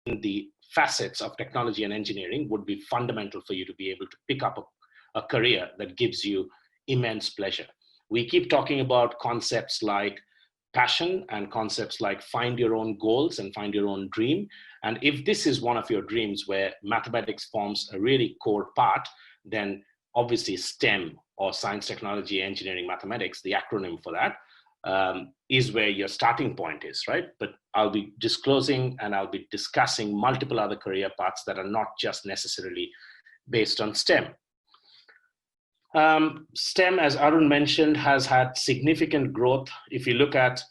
the facets of technology and engineering would be fundamental for you to be able to pick up a career that gives you immense pleasure. We keep talking about concepts like passion and concepts like find your own goals and find your own dream. And if this is one of your dreams where mathematics forms a really core part, then obviously STEM, or science, technology, engineering, mathematics, the acronym for that, is where your starting point is, right? But I'll be disclosing and I'll be discussing multiple other career paths that are not just necessarily based on STEM. STEM, as Arun mentioned, has had significant growth. If you look at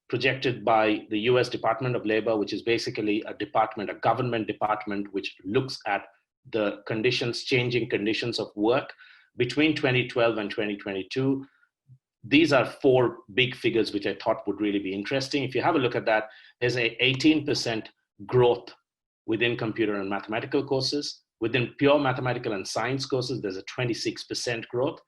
projected by the US Department of Labor, which is basically a department, a government department, which looks at the conditions, changing conditions of work between 2012 and 2022. These are four big figures which I thought would really be interesting. If you have a look at that, there's a 18% growth within computer and mathematical courses. Within pure mathematical and science courses, there's a 26% growth.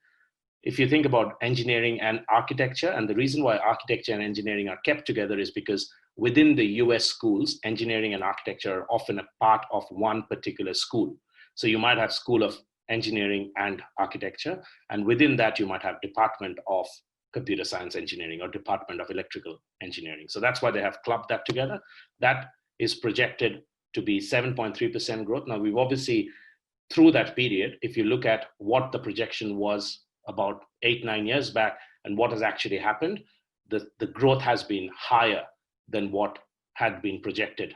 If you think about engineering and architecture, and the reason why architecture and engineering are kept together is because within the US schools, engineering and architecture are often a part of one particular school. So you might have School of Engineering and Architecture, and within that you might have Department of Computer Science Engineering or Department of Electrical Engineering. So that's why they have clubbed that together. That is projected to be 7.3% growth. Now we've obviously, through that period, if you look at what the projection was about 8-9 years back and what has actually happened, the growth has been higher than what had been projected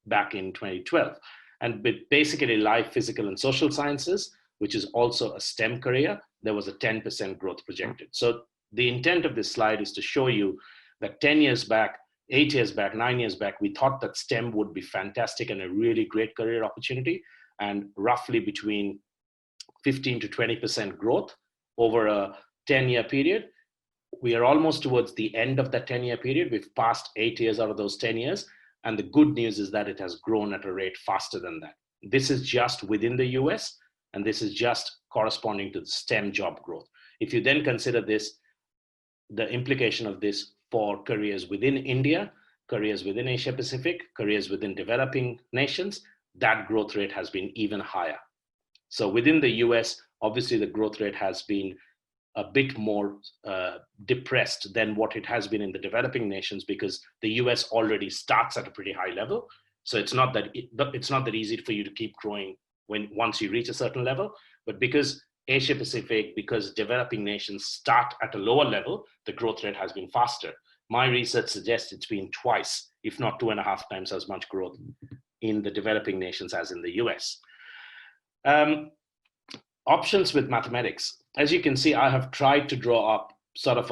back in 2012. And with basically life, physical, and social sciences, which is also a STEM career, there was a 10% growth projected. So the intent of this slide is to show you that 10 years back, 8 years back, 9 years back, we thought that STEM would be fantastic and a really great career opportunity, and roughly between 15 to 20% growth over a 10-year period. We are almost towards the end of that 10-year period. We've passed 8 years out of those 10 years. And the good news is that it has grown at a rate faster than that. This is just within the US, and this is just corresponding to the STEM job growth. If you then consider this, the implication of this for careers within India, careers within Asia Pacific, careers within developing nations, that growth rate has been even higher. So within the US, obviously the growth rate has been a bit more depressed than what it has been in the developing nations, because the US already starts at a pretty high level. So it's not that easy for you to keep growing once you reach a certain level. But because Asia Pacific, because developing nations start at a lower level, the growth rate has been faster. My research suggests it's been twice, if not 2.5 times as much growth in the developing nations as in the US. Options with mathematics. As you can see, I have tried to draw up sort of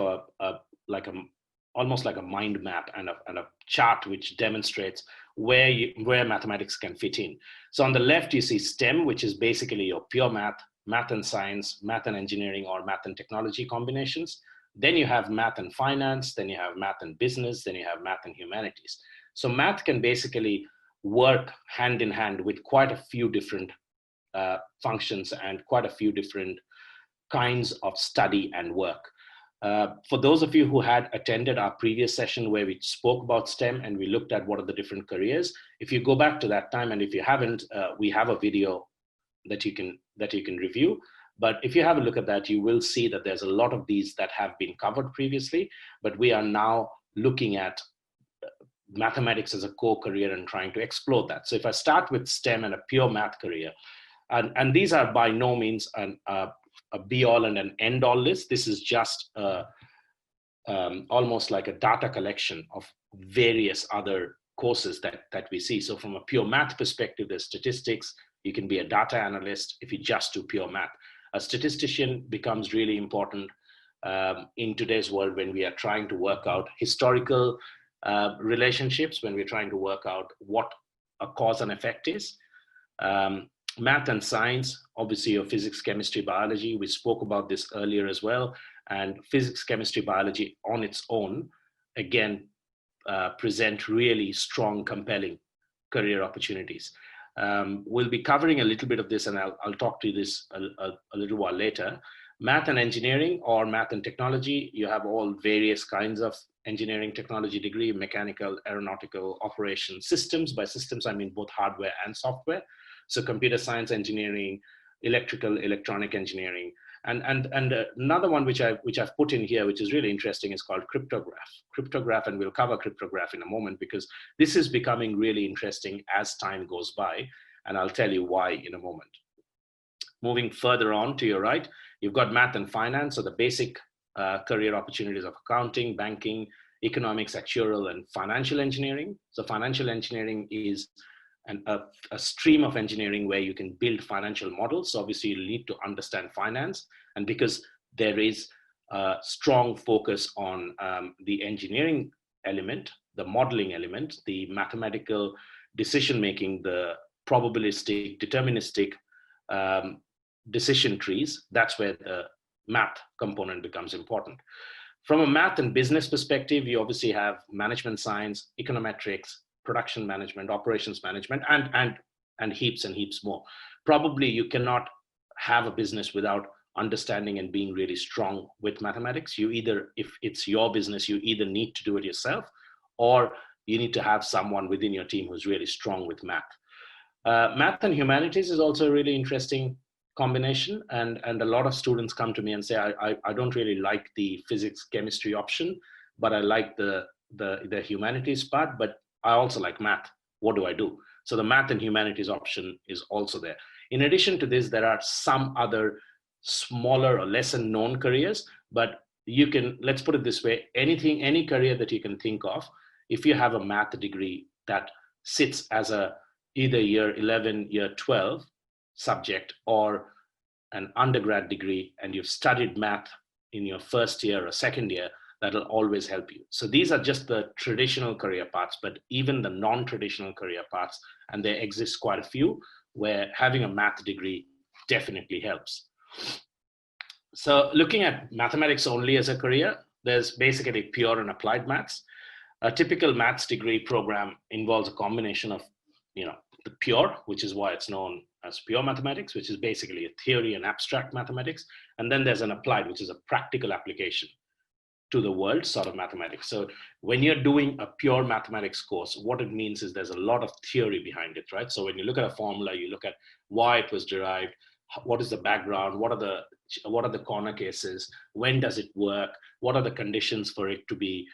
almost like a mind map and a chart which demonstrates where mathematics can fit in. So on the left, you see STEM, which is basically your pure math and science, math and engineering, or math and technology combinations. Then you have math and finance, then you have math and business, then you have math and humanities. So math can basically work hand in hand with quite a few different functions and quite a few different kinds of study and work. For those of you who had attended our previous session where we spoke about STEM and we looked at what are the different careers, if you go back to that time, and if you haven't, we have a video that you can review. But if you have a look at that, you will see that there's a lot of these that have been covered previously, but we are now looking at mathematics as a core career and trying to explore that. So if I start with STEM and a pure math career, and these are by no means a be-all and an end-all list. This is just almost like a data collection of various other courses that we see. So from a pure math perspective, there's statistics. You can be a data analyst if you just do pure math. A statistician becomes really important in today's world when we are trying to work out historical relationships, when we're trying to work out what a cause and effect is. Math and science, obviously your physics, chemistry, biology, we spoke about this earlier as well. And physics, chemistry, biology on its own, again, present really strong, compelling career opportunities. We'll be covering a little bit of this, and I'll talk to you this a little while later. Math and engineering, or math and technology, you have all various kinds of engineering technology degree, mechanical, aeronautical, operation systems. By systems, I mean both hardware and software. So computer science engineering, electrical, electronic engineering. And another one which I've put in here, which is really interesting, is called cryptograph. And we'll cover cryptograph in a moment, because this is becoming really interesting as time goes by. And I'll tell you why in a moment. Moving further on to your right, you've got math and finance, so the basic career opportunities of accounting, banking, economics, actuarial, and financial engineering. So financial engineering is a stream of engineering where you can build financial models. So obviously you need to understand finance, and because there is a strong focus on the engineering element, the modeling element, the mathematical decision making, the probabilistic, deterministic decision trees, that's where the math component becomes important. From a math and business perspective, you obviously have management science, econometrics, production management, operations management, and heaps more. Probably you cannot have a business without understanding and being really strong with mathematics. You either, if it's your business, you either need to do it yourself, or you need to have someone within your team who's really strong with math. Math and humanities is also a really interesting combination, and a lot of students come to me and say, I don't really like the physics chemistry option, but I like the humanities part, but I also like math. What do I do? So the math and humanities option is also there. In addition to this, there are some other smaller or lesser known careers, but you can, let's put it this way, any career that you can think of, if you have a math degree that sits as a either year 11, year 12 subject, or an undergrad degree, and you've studied math in your first year or second year, that'll always help you. So these are just the traditional career paths, but even the non-traditional career paths, and there exists quite a few, where having a math degree definitely helps. So looking at mathematics only as a career, there's basically pure and applied maths. A typical maths degree program involves a combination of, the pure, which is why it's known as pure mathematics, which is basically a theory and abstract mathematics. And then there's an applied, which is a practical application to the world sort of mathematics. So when you're doing a pure mathematics course, what it means is there's a lot of theory behind it, right? So when you look at a formula, you look at why it was derived, what is the background, what are the corner cases, when does it work, what are the conditions for it to be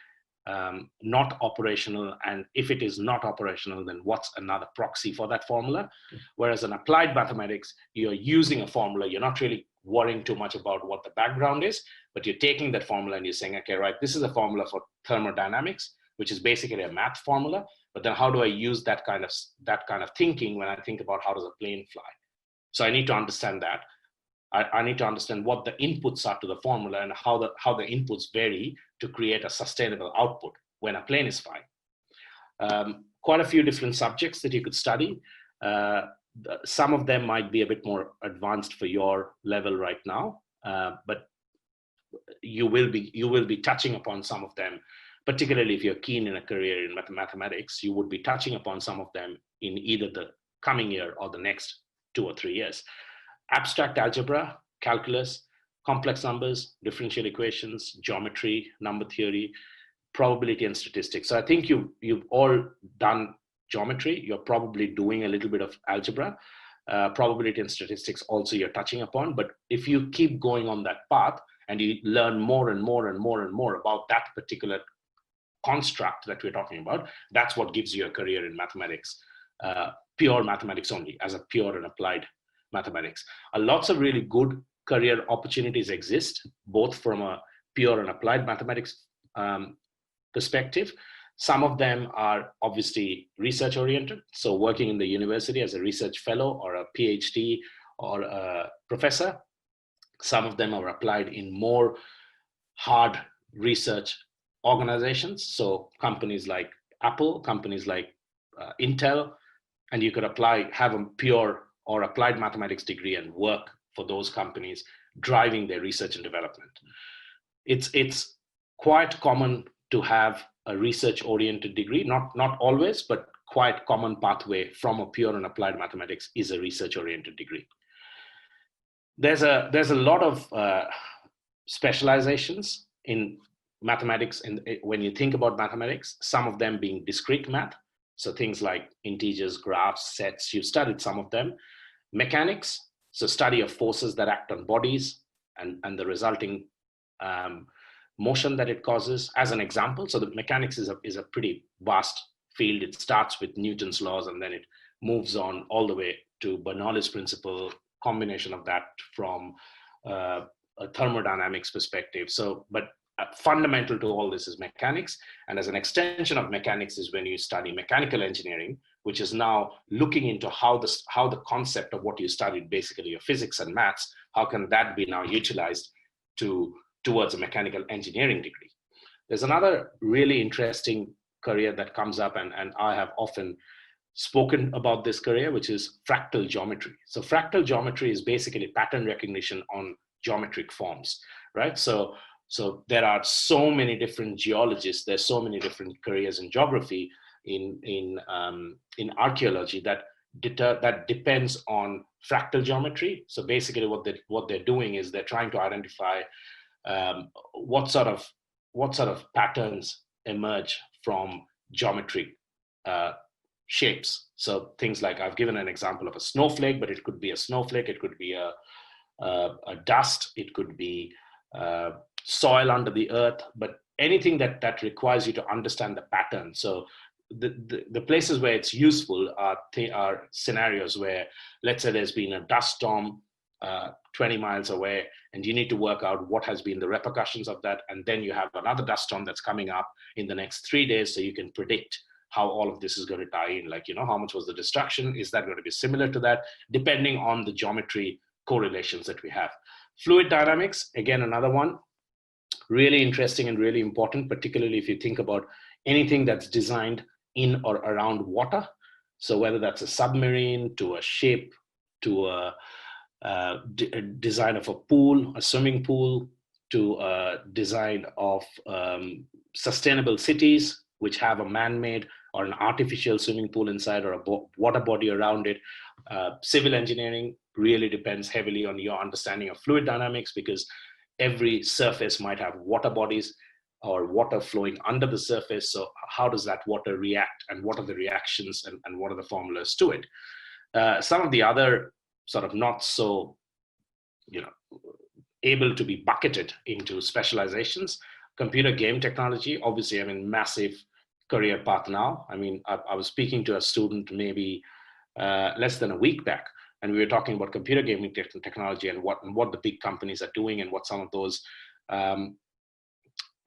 not operational, and if it is not operational, then what's another proxy for that formula? Whereas in applied mathematics, you're using a formula, you're not really worrying too much about what the background is, but you're taking that formula and you're saying, okay, right, this is a formula for thermodynamics, which is basically a math formula, but then how do I use that kind of thinking when I think about how does a plane fly? So I need to understand that. I need to understand what the inputs are to the formula and how the inputs vary to create a sustainable output when a plane is flying. Quite a few different subjects that you could study. Some of them might be a bit more advanced for your level right now, but you will be touching upon some of them, particularly if you're keen in a career in mathematics. You would be touching upon some of them in either the coming year or the next 2 or 3 years. Abstract algebra, calculus, complex numbers, differential equations, geometry, number theory, probability and statistics. So I think you've all done geometry. You're probably doing a little bit of algebra. Probability and statistics also you're touching upon. But if you keep going on that path and you learn more and more and more and more about that particular construct that we're talking about, that's what gives you a career in mathematics, pure mathematics only, as a pure and applied mathematics. Lots of really good career opportunities exist, both from a pure and applied mathematics perspective. Some of them are obviously research oriented, so working in the university as a research fellow or a PhD or a professor. Some of them are applied in more hard research organizations, so companies like Apple, companies like Intel, and you could have a pure or applied mathematics degree and work for those companies driving their research and development. It's quite common to have a research-oriented degree, not always, but quite common pathway from a pure and applied mathematics is a research-oriented degree. There's a lot of specializations in mathematics, when you think about mathematics, some of them being discrete math, so things like integers, graphs, sets, you've studied some of them. Mechanics, so study of forces that act on bodies and the resulting motion that it causes. As an example, so the mechanics is a pretty vast field. It starts with Newton's laws and then it moves on all the way to Bernoulli's principle, combination of that from a thermodynamics perspective. So, but fundamental to all this is mechanics. And as an extension of mechanics is when you study mechanical engineering, which is now looking into how the concept of what you studied, basically your physics and maths, how can that be now utilized towards a mechanical engineering degree. There's another really interesting career that comes up, and I have often spoken about this career, which is fractal geometry. So fractal geometry is basically pattern recognition on geometric forms, right? So there are so many different geologists, there's so many different careers in geography, in archaeology that depends on fractal geometry. So basically what they're doing is they're trying to identify what sort of patterns emerge from geometric shapes. So things like, I've given an example of a snowflake, but it could be a snowflake, it could be a dust, it could be soil under the earth, but anything that requires you to understand the pattern. So the places where it's useful are scenarios where, let's say there's been a dust storm 20 miles away, and you need to work out what has been the repercussions of that. And then you have another dust storm that's coming up in the next 3 days. So you can predict how all of this is going to tie in. Like, how much was the destruction? Is that going to be similar to that? Depending on the geometry correlations that we have. Fluid dynamics, again, another one, really interesting and really important, particularly if you think about anything that's designed in or around water. So whether that's a submarine, to a ship, to a design of a pool, a swimming pool, to a design of sustainable cities, which have a man-made or an artificial swimming pool inside, or a water body around it. Civil engineering really depends heavily on your understanding of fluid dynamics, because every surface might have water bodies or water flowing under the surface. So how does that water react, and what are the reactions, and what are the formulas to it? Some of the other sort of not so, able to be bucketed into specializations. Computer game technology, obviously, massive career path now. I was speaking to a student maybe less than a week back, and we were talking about computer gaming technology and what the big companies are doing, and what some of those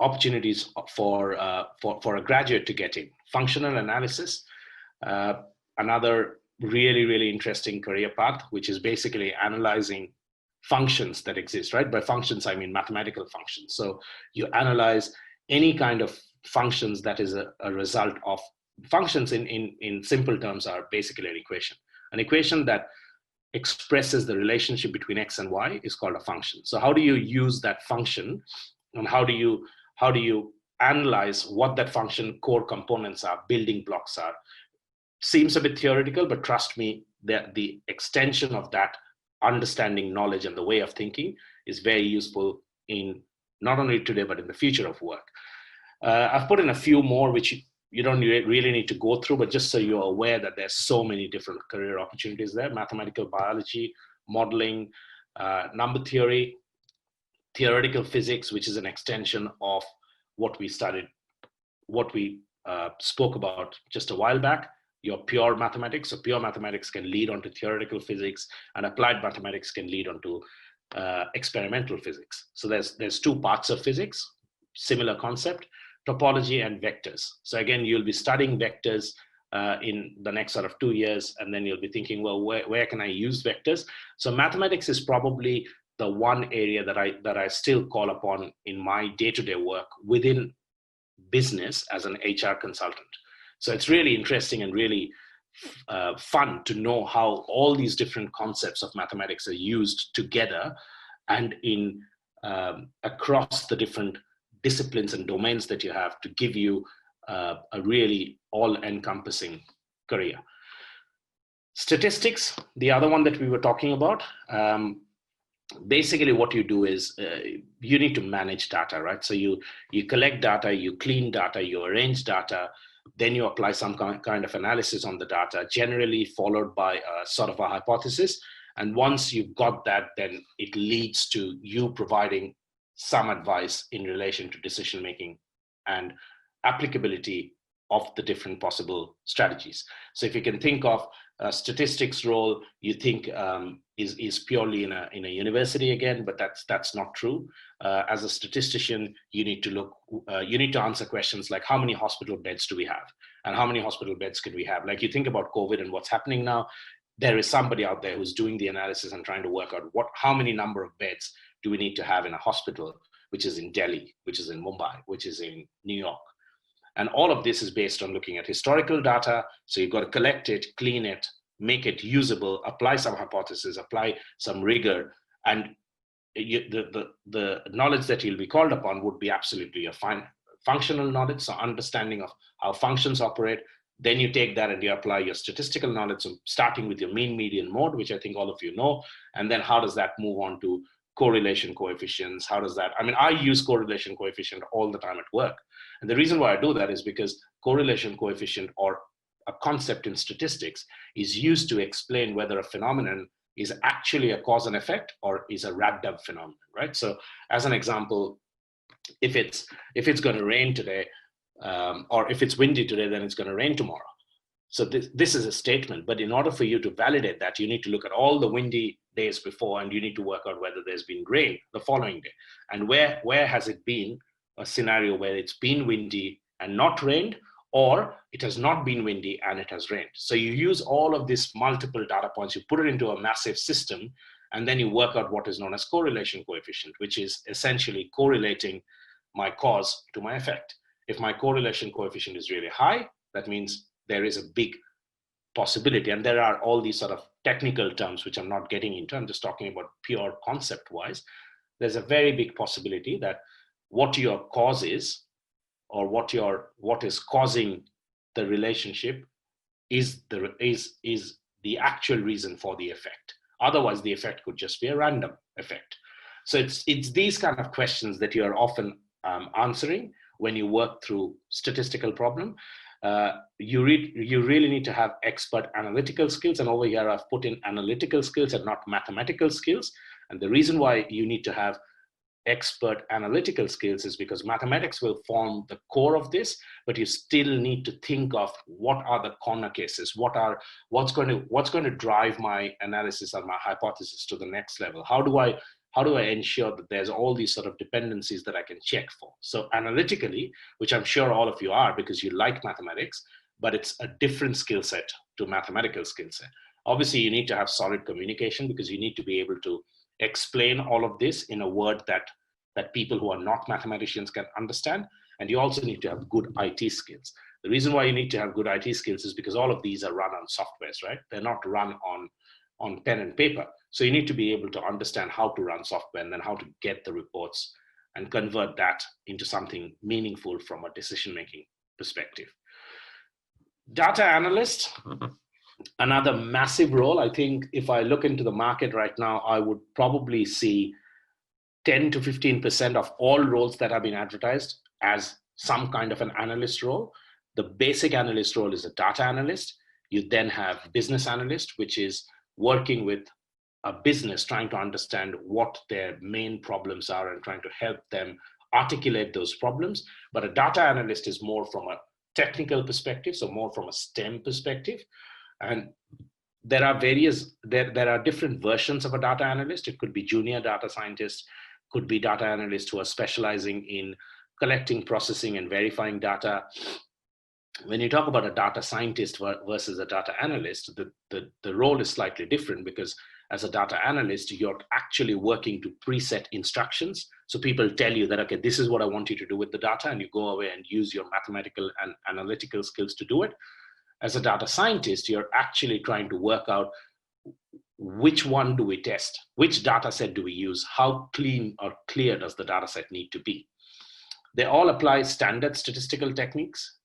opportunities for a graduate to get in. Functional analysis, another really, really interesting career path, which is basically analyzing functions that exist, right? By functions, I mean mathematical functions. So you analyze any kind of functions that is a result of functions. In simple terms are basically an equation. An equation that expresses the relationship between x and y is called a function. So how do you use that function, and how do you analyze what that function core components are, building blocks are? Seems a bit theoretical, but trust me, the extension of that understanding, knowledge, and the way of thinking is very useful in not only today, but in the future of work. I've put in a few more, which you don't really need to go through, but just so you're aware that there's so many different career opportunities there. Mathematical biology, modeling, number theory, theoretical physics, which is an extension of what we studied, what we spoke about just a while back. Your pure mathematics. So pure mathematics can lead onto theoretical physics, and applied mathematics can lead onto experimental physics. So there's two parts of physics, similar concept, topology and vectors. So again, you'll be studying vectors in the next sort of 2 years, and then you'll be thinking, well, where can I use vectors? So mathematics is probably the one area that I still call upon in my day-to-day work within business as an HR consultant. So it's really interesting and really fun to know how all these different concepts of mathematics are used together, and in across the different disciplines and domains that you have, to give you a really all-encompassing career. Statistics, the other one that we were talking about. basically what you do is you need to manage data, right? So you collect data, you clean data, you arrange data, then you apply some kind of analysis on the data, generally followed by a sort of a hypothesis. And once you've got that, then it leads to you providing some advice in relation to decision making and applicability of the different possible strategies. So if you can think of a statistics role, you think is purely in a university again, but that's not true. As a statistician, you need to answer questions like how many hospital beds do we have, and how many hospital beds can we have? Like you think about COVID and what's happening now, there is somebody out there who's doing the analysis and trying to work out how many number of beds do we need to have in a hospital, which is in Delhi, which is in Mumbai, which is in New York. And all of this is based on looking at historical data. So you've got to collect it, clean it, make it usable, apply some hypothesis, apply some rigor, and the knowledge that you'll be called upon would be absolutely a functional knowledge, so understanding of how functions operate. Then you take that and you apply your statistical knowledge, so starting with your mean, median, mode, which I think all of you know, and then how does that move on to correlation coefficients? How does that, I mean, I use correlation coefficient all the time at work. And the reason why I do that is because correlation coefficient, or a concept in statistics, is used to explain whether a phenomenon is actually a cause and effect or is a random phenomenon, right? So as an example, if it's going to rain today, or if it's windy today, then it's going to rain tomorrow. So this is a statement, but in order for you to validate that, you need to look at all the windy days before, and you need to work out whether there's been rain the following day. And where has it been a scenario where it's been windy and not rained, or it has not been windy and it has rained. So you use all of these multiple data points, you put it into a massive system, and then you work out what is known as correlation coefficient, which is essentially correlating my cause to my effect. If my correlation coefficient is really high, that means there is a big possibility, and there are all these sort of technical terms which I'm not getting into, I'm just talking about pure concept wise. There's a very big possibility that what your cause is, or what is causing the relationship, is the actual reason for the effect. Otherwise, the effect could just be a random effect. So it's these kind of questions that you are often answering when you work through statistical problem. You really need to have expert analytical skills, and over here I've put in analytical skills and not mathematical skills. And the reason why you need to have expert analytical skills is because mathematics will form the core of this, but you still need to think of what are the corner cases, what's going to drive my analysis or my hypothesis to the next level. How do I ensure that there's all these sort of dependencies that I can check for? So analytically, which I'm sure all of you are because you like mathematics, but it's a different skill set to mathematical skill set. Obviously, you need to have solid communication because you need to be able to explain all of this in a word that people who are not mathematicians can understand. And you also need to have good IT skills. The reason why you need to have good IT skills is because all of these are run on softwares, right? They're not run on pen and paper. So you need to be able to understand how to run software and then how to get the reports and convert that into something meaningful from a decision-making perspective. Data analyst, another massive role. I think if I look into the market right now, I would probably see 10 to 15% of all roles that have been advertised as some kind of an analyst role. The basic analyst role is a data analyst. You then have business analyst, which is working with a business, trying to understand what their main problems are and trying to help them articulate those problems. But a data analyst is more from a technical perspective, so more from a STEM perspective. And there are different versions of a data analyst. It could be junior data scientist, could be data analysts who are specializing in collecting, processing, and verifying data. When you talk about a data scientist versus a data analyst, the role is slightly different, because as a data analyst, you're actually working to preset instructions. So people tell you that, okay, this is what I want you to do with the data, and you go away and use your mathematical and analytical skills to do it. As a data scientist, you're actually trying to work out which one do we test, which data set do we use, how clean or clear does the data set need to be. They all apply standard statistical techniques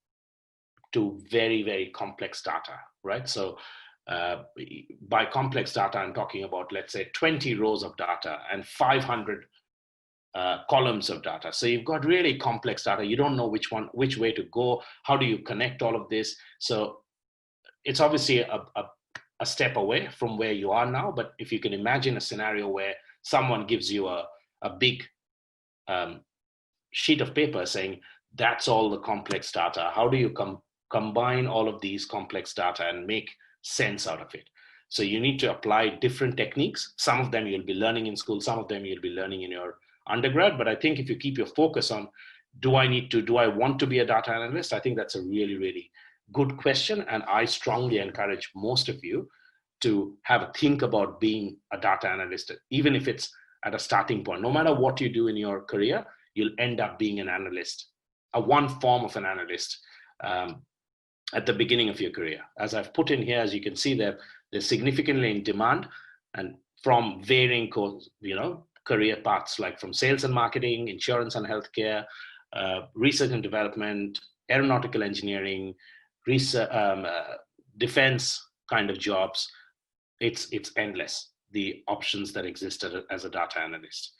to very, very complex data, right? So By complex data, I'm talking about, let's say, 20 rows of data and 500 columns of data. So you've got really complex data. You don't know which way to go. How do you connect all of this? So it's obviously a step away from where you are now. But if you can imagine a scenario where someone gives you a big sheet of paper saying, that's all the complex data. How do you combine all of these complex data and make sense out of it? So you need to apply different techniques. Some of them you'll be learning in school, some of them you'll be learning in your undergrad. But I think if you keep your focus on, do I want to be a data analyst? I think that's a really, really good question. And I strongly encourage most of you to have a think about being a data analyst, even if it's at a starting point. No matter what you do in your career, you'll end up being an analyst, one form of an analyst at the beginning of your career. As I've put in here, as you can see, they're significantly in demand, and from varying career paths, like from sales and marketing, insurance and healthcare, research and development, aeronautical engineering, research, defense kind of jobs. It's endless, the options that exist as a data analyst.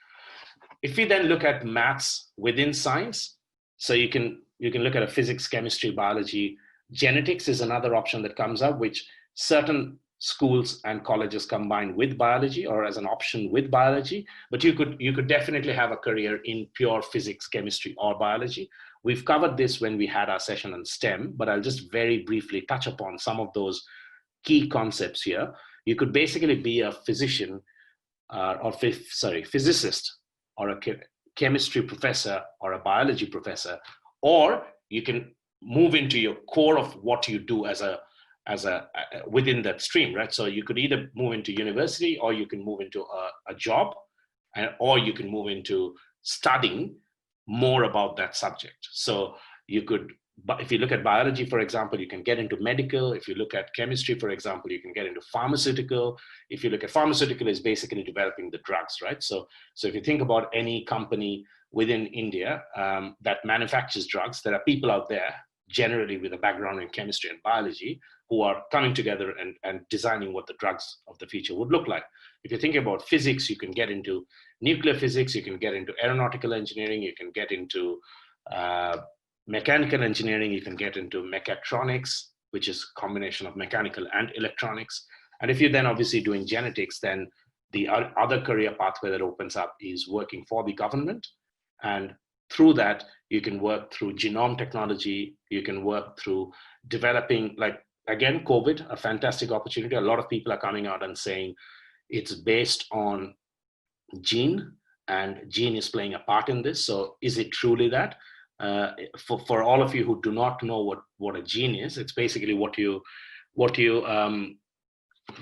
If we then look at maths within science, so you can look at a physics, chemistry, biology. Genetics is another option that comes up, which certain schools and colleges combine with biology or as an option with biology. But you could definitely have a career in pure physics, chemistry, or biology. We've covered this when we had our session on STEM, but I'll just very briefly touch upon some of those key concepts here. You could basically be a physician physicist, or a chemistry professor, or a biology professor, or you can move into your core of what you do as a within that stream, right? So you could either move into university, or you can move into a job, or you can move into studying more about that subject. So you could, if you look at biology, for example, you can get into medical. If you look at chemistry, for example, you can get into pharmaceutical. If you look at pharmaceutical, is basically developing the drugs, right? So if you think about any company within India that manufactures drugs, there are people out there generally with a background in chemistry and biology who are coming together and designing what the drugs of the future would look like. If you think about physics, you can get into nuclear physics, you can get into aeronautical engineering, you can get into mechanical engineering, you can get into mechatronics, which is a combination of mechanical and electronics. And if you're then obviously doing genetics, then the other career pathway that opens up is working for the government. And through that, you can work through genome technology, you can work through developing, like, again, COVID, a fantastic opportunity. A lot of people are coming out and saying it's based on gene, and gene is playing a part in this. So is it truly that? For all of you who do not know what a gene is, it's basically what you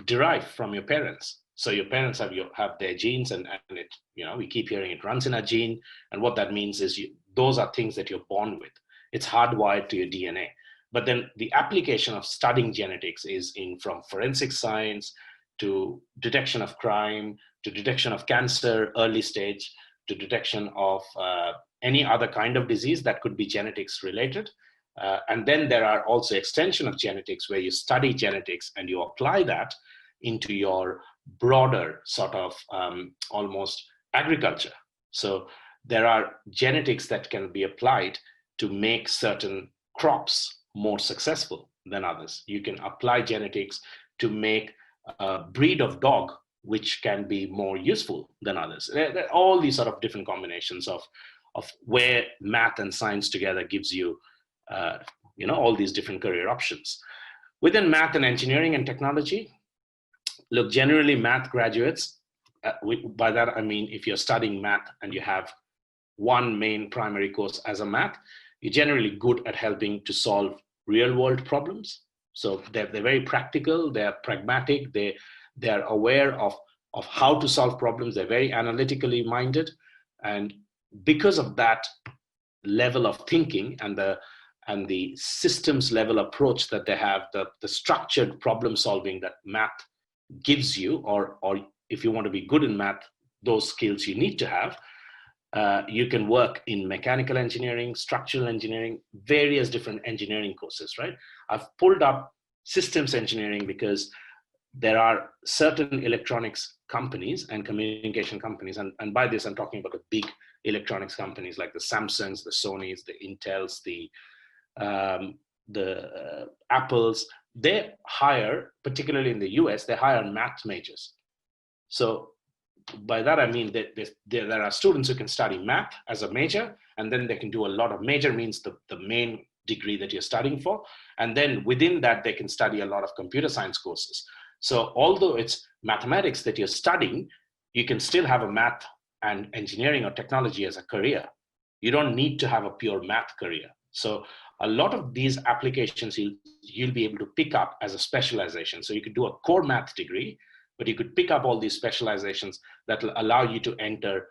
derive from your parents. So your parents have their genes, and it, we keep hearing it runs in a gene. And what that means is those are things that you're born with. It's hardwired to your DNA. But then the application of studying genetics is from forensic science to detection of crime, to detection of cancer, early stage, to detection of any other kind of disease that could be genetics related. And then there are also extension of genetics where you study genetics and you apply that into your broader sort of almost agriculture. So there are genetics that can be applied to make certain crops more successful than others. You can apply genetics to make a breed of dog which can be more useful than others. There are all these sort of different combinations of where math and science together gives you all these different career options. Within math and engineering and technology, look, generally math graduates, by that I mean if you're studying math and you have one main primary course as a math, you're generally good at helping to solve real world problems. So they're very practical, they're pragmatic, they're aware of how to solve problems, they're very analytically minded. And because of that level of thinking and the systems level approach that they have, the structured problem solving that math gives you, or if you want to be good in math, those skills you need to have, you can work in mechanical engineering, structural engineering, various different engineering courses, right? I've pulled up systems engineering because there are certain electronics companies and communication companies, and by this I'm talking about the big electronics companies like the Samsungs, the Sonys, the Intels, the Apples. They hire, particularly in the US, they hire math majors. So by that I mean that there are students who can study math as a major, and then they can do a lot of, major means the main degree that you're studying for, and then within that they can study a lot of computer science courses. So although it's mathematics that you're studying, you can still have a math and engineering or technology as a career. You don't need to have a pure math career. So a lot of these applications you'll be able to pick up as a specialization. So you could do a core math degree, but you could pick up all these specializations that will allow you to enter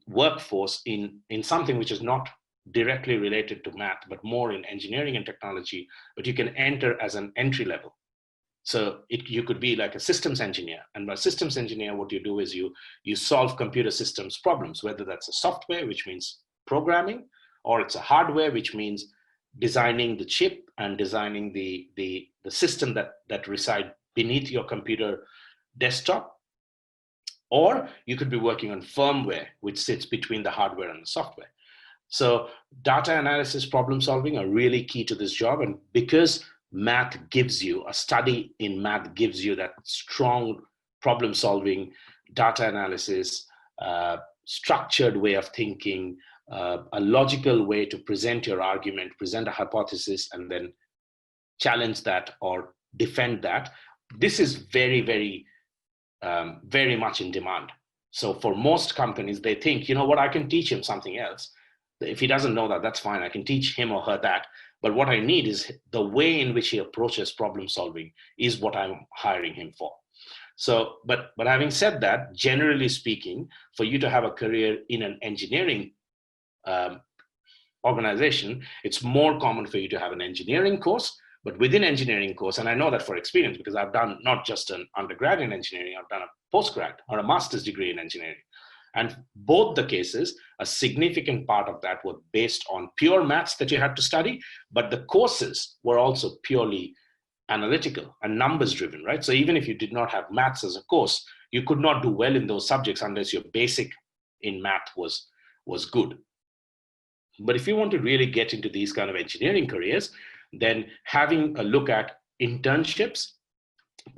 workforce in something which is not directly related to math, but more in engineering and technology, but you can enter as an entry level. So you could be like a systems engineer, and by systems engineer, what you do is you solve computer systems problems, whether that's a software, which means programming, or it's a hardware, which means designing the chip and designing the system that reside beneath your computer desktop. Or you could be working on firmware, which sits between the hardware and the software. So data analysis, problem solving are really key to this job. And because math gives you, a study in math gives you that strong problem solving, data analysis, structured way of thinking, a logical way to present your argument, present a hypothesis, and then challenge that or defend that. This is very, very, very much in demand. So for most companies, they think, you know what, I can teach him something else. If he doesn't know that, that's fine. I can teach him or her that. But what I need is the way in which he approaches problem solving is what I'm hiring him for. So, but having said that, generally speaking, for you to have a career in an engineering organization, it's more common for you to have an engineering course. But within engineering course, and I know that for experience because I've done not just an undergrad in engineering, I've done a postgrad or a master's degree in engineering. And both the cases, a significant part of that was based on pure maths that you had to study, but the courses were also purely analytical and numbers driven, right? So even if you did not have maths as a course, you could not do well in those subjects unless your basic in math was good. But if you want to really get into these kind of engineering careers, then having a look at internships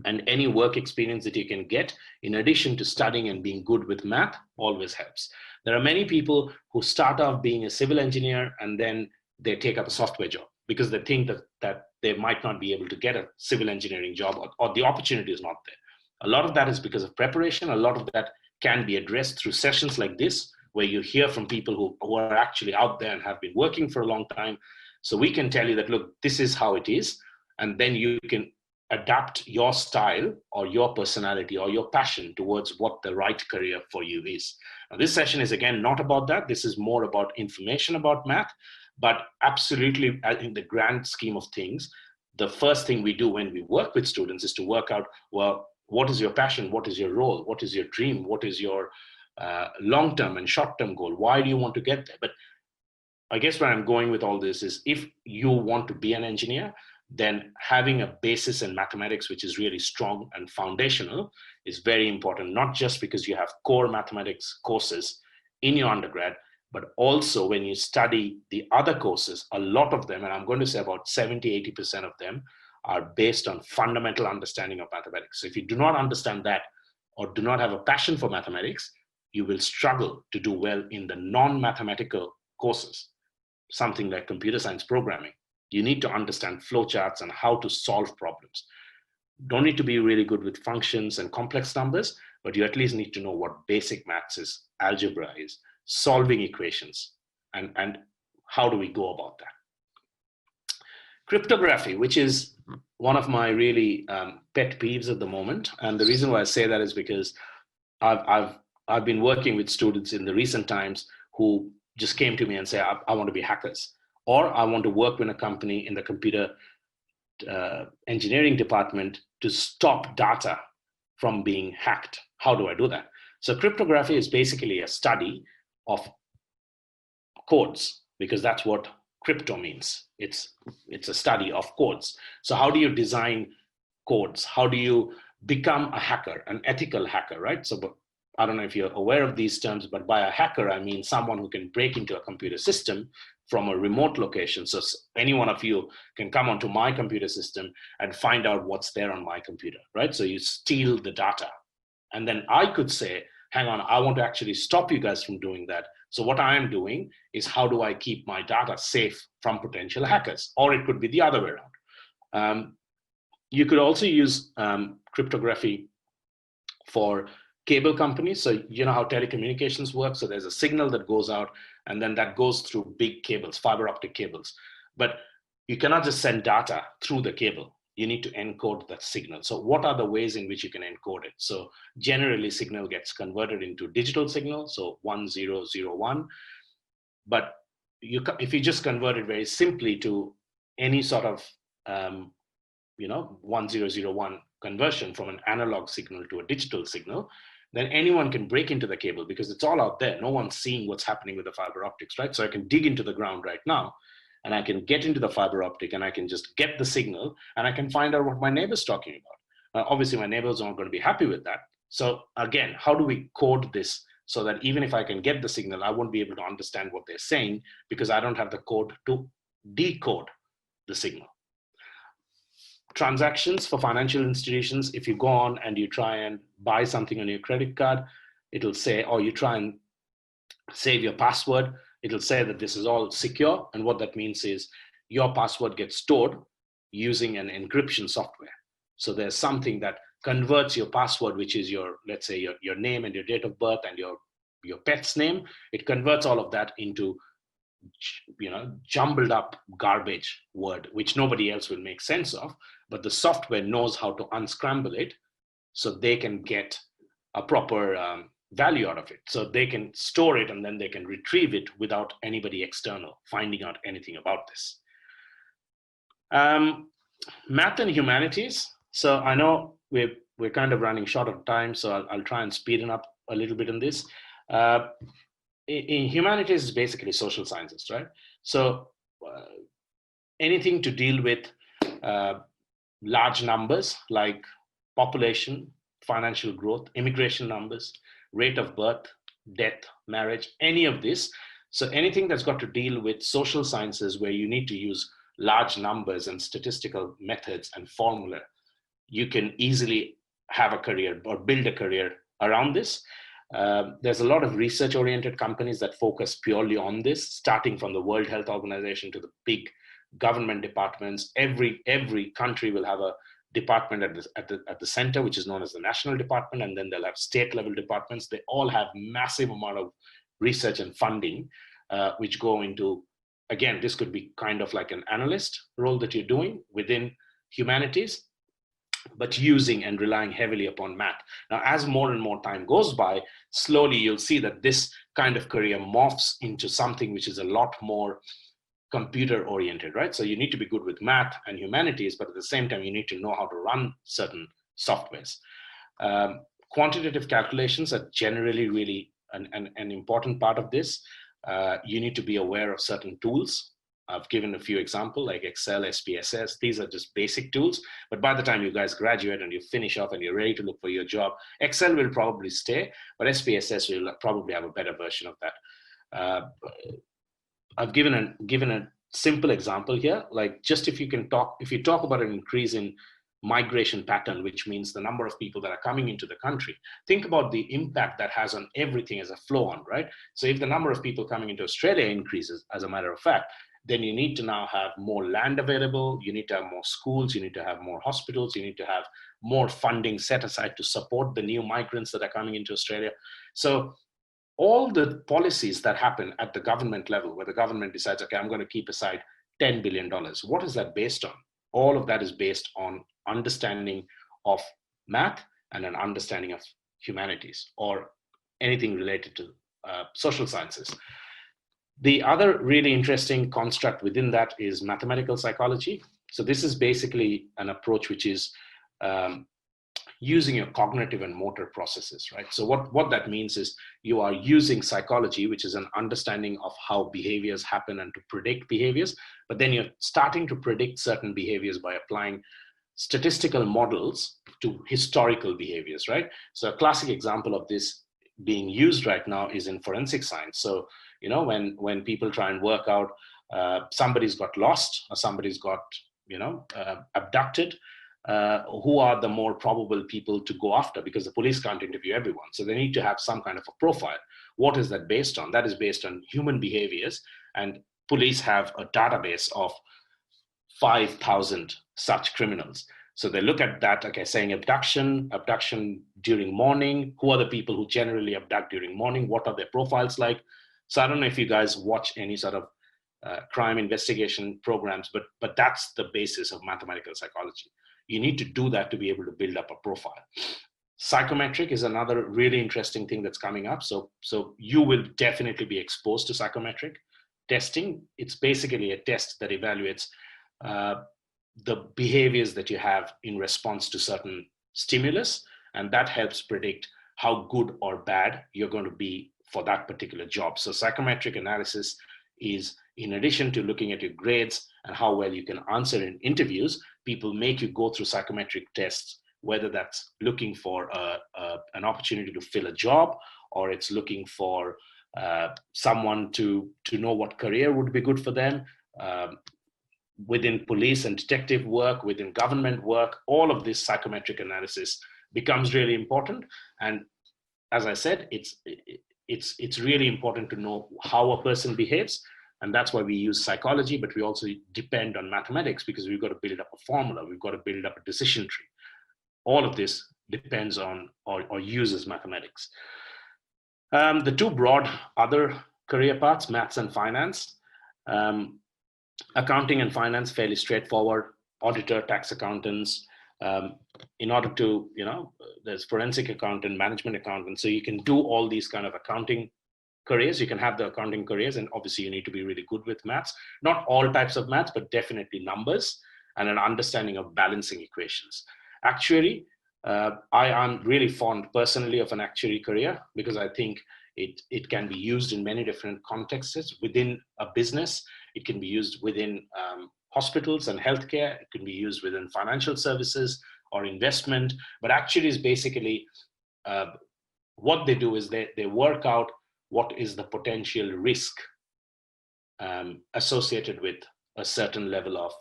and any work experience that you can get in addition to studying and being good with math always helps. There are many people who start off being a civil engineer and then they take up a software job because they think that they might not be able to get a civil engineering job or the opportunity is not there. A lot of that is because of preparation. A lot of that can be addressed through sessions like this, where you hear from people who are actually out there and have been working for a long time. So we can tell you that, look, this is how it is. And then you can adapt your style or your personality or your passion towards what the right career for you is. Now, this session is again not about that. This is more about information about math, but absolutely in the grand scheme of things, the first thing we do when we work with students is to work out, well, what is your passion? What is your role? What is your dream? What is your long-term and short-term goal? Why do you want to get there? But I guess where I'm going with all this is if you want to be an engineer, then having a basis in mathematics, which is really strong and foundational, is very important, not just because you have core mathematics courses in your undergrad, but also when you study the other courses, a lot of them, and I'm going to say about 70-80% of them, are based on fundamental understanding of mathematics. So if you do not understand that or do not have a passion for mathematics, you will struggle to do well in the non-mathematical courses, something like computer science programming. You need to understand flowcharts and how to solve problems. Don't need to be really good with functions and complex numbers, but you at least need to know what basic maths is, algebra is, solving equations, and how do we go about that. Cryptography, which is one of my really pet peeves at the moment. And the reason why I say that is because I've been working with students in the recent times who just came to me and say, I want to be hackers, or I want to work with a company in the computer engineering department to stop data from being hacked. How do I do that? So cryptography is basically a study of codes, because that's what crypto means. It's a study of codes. So how do you design codes? How do you become a hacker, an ethical hacker, right? So, but I don't know if you're aware of these terms, but by a hacker, I mean someone who can break into a computer system from a remote location. So any one of you can come onto my computer system and find out what's there on my computer, right? So you steal the data. And then I could say, hang on, I want to actually stop you guys from doing that. So what I am doing is, how do I keep my data safe from potential hackers? Or it could be the other way around. You could also use cryptography for cable companies. So you know how telecommunications work. So there's a signal that goes out, and then that goes through big cables, fiber optic cables. But you cannot just send data through the cable. You need to encode that signal. So what are the ways in which you can encode it? So generally, signal gets converted into digital signal, so 1001. But if you just convert it very simply to any sort of 1001 conversion from an analog signal to a digital signal, then anyone can break into the cable because it's all out there. No one's seeing what's happening with the fiber optics, right? So I can dig into the ground right now, and I can get into the fiber optic, and I can just get the signal, and I can find out what my neighbor's talking about. Obviously, my neighbors aren't going to be happy with that. So again, how do we code this so that even if I can get the signal, I won't be able to understand what they're saying because I don't have the code to decode the signal. Transactions for financial institutions, if you go on and you try and buy something on your credit card, it'll say, or you try and save your password, it'll say that this is all secure. And what that means is your password gets stored using an encryption software. So there's something that converts your password, which is your, let's say your name and your date of birth and your pet's name. It converts all of that into jumbled up garbage word, which nobody else will make sense of, but the software knows how to unscramble it so they can get a proper value out of it. So they can store it and then they can retrieve it without anybody external finding out anything about this. Math and humanities. So I know we're kind of running short of time, so I'll try and speed it up a little bit on this. In humanities is basically social sciences, right? So anything to deal with large numbers like population, financial growth, immigration numbers, rate of birth, death, marriage, any of this. So anything that's got to deal with social sciences where you need to use large numbers and statistical methods and formula, you can easily have a career or build a career around this. There's a lot of research-oriented companies that focus purely on this, starting from the World Health Organization to the big government departments. Every country will have a department at the center, which is known as the national department, and then they'll have state-level departments. They all have massive amount of research and funding, which go into, again, this could be kind of like an analyst role that you're doing within humanities, but using and relying heavily upon math. Now, as more and more time goes by, slowly you'll see that this kind of career morphs into something which is a lot more computer oriented, right? So you need to be good with math and humanities, but at the same time, you need to know how to run certain softwares. Quantitative calculations are generally really an important part of this. You need to be aware of certain tools. I've given a few examples like Excel, SPSS. These are just basic tools. But by the time you guys graduate and you finish off and you're ready to look for your job, Excel will probably stay, but SPSS will probably have a better version of that. I've given a simple example here. Like, just if you talk about an increase in migration pattern, which means the number of people that are coming into the country, think about the impact that has on everything as a flow on, right? So if the number of people coming into Australia increases, as a matter of fact, then you need to now have more land available, you need to have more schools, you need to have more hospitals, you need to have more funding set aside to support the new migrants that are coming into Australia. So all the policies that happen at the government level, where the government decides, okay, I'm going to keep aside $10 billion, what is that based on? All of that is based on understanding of math and an understanding of humanities or anything related to social sciences. The other really interesting construct within that is mathematical psychology. So this is basically an approach which is using your cognitive and motor processes, right? So what that means is you are using psychology, which is an understanding of how behaviors happen and to predict behaviors, but then you're starting to predict certain behaviors by applying statistical models to historical behaviors, right? So a classic example of this being used right now is in forensic science. So, you know, when people try and work out somebody's got lost or somebody's got, abducted, who are the more probable people to go after, because the police can't interview everyone. So they need to have some kind of a profile. What is that based on? That is based on human behaviors, and police have a database of 5,000 such criminals. So they look at that, okay, saying abduction during morning, who are the people who generally abduct during morning, what are their profiles like? So I don't know if you guys watch any sort of crime investigation programs, but that's the basis of mathematical psychology. You need to do that to be able to build up a profile. Psychometric is another really interesting thing that's coming up. So you will definitely be exposed to psychometric testing. It's basically a test that evaluates the behaviors that you have in response to certain stimulus, and that helps predict how good or bad you're going to be for that particular job. So psychometric analysis is, in addition to looking at your grades and how well you can answer in interviews, people make you go through psychometric tests, whether that's looking for an opportunity to fill a job, or it's looking for someone to know what career would be good for them. Within police and detective work, within government work, all of this psychometric analysis becomes really important. And as I said, it's really important to know how a person behaves. And that's why we use psychology, but we also depend on mathematics, because we've got to build up a formula. We've got to build up a decision tree. All of this depends on or uses mathematics. The two broad other career paths, maths and finance. Accounting and finance, fairly straightforward. Auditor, tax accountants. In order to, there's forensic accountant, management accountant. So you can do all these kind of accounting careers. You can have the accounting careers, and obviously you need to be really good with maths. Not all types of maths, but definitely numbers and an understanding of balancing equations. Actuary, I am really fond personally of an actuary career, because I think it can be used in many different contexts within a business. It can be used within hospitals and healthcare. It can be used within financial services or investment. But actually is basically what they do is they work out what is the potential risk associated with a certain level of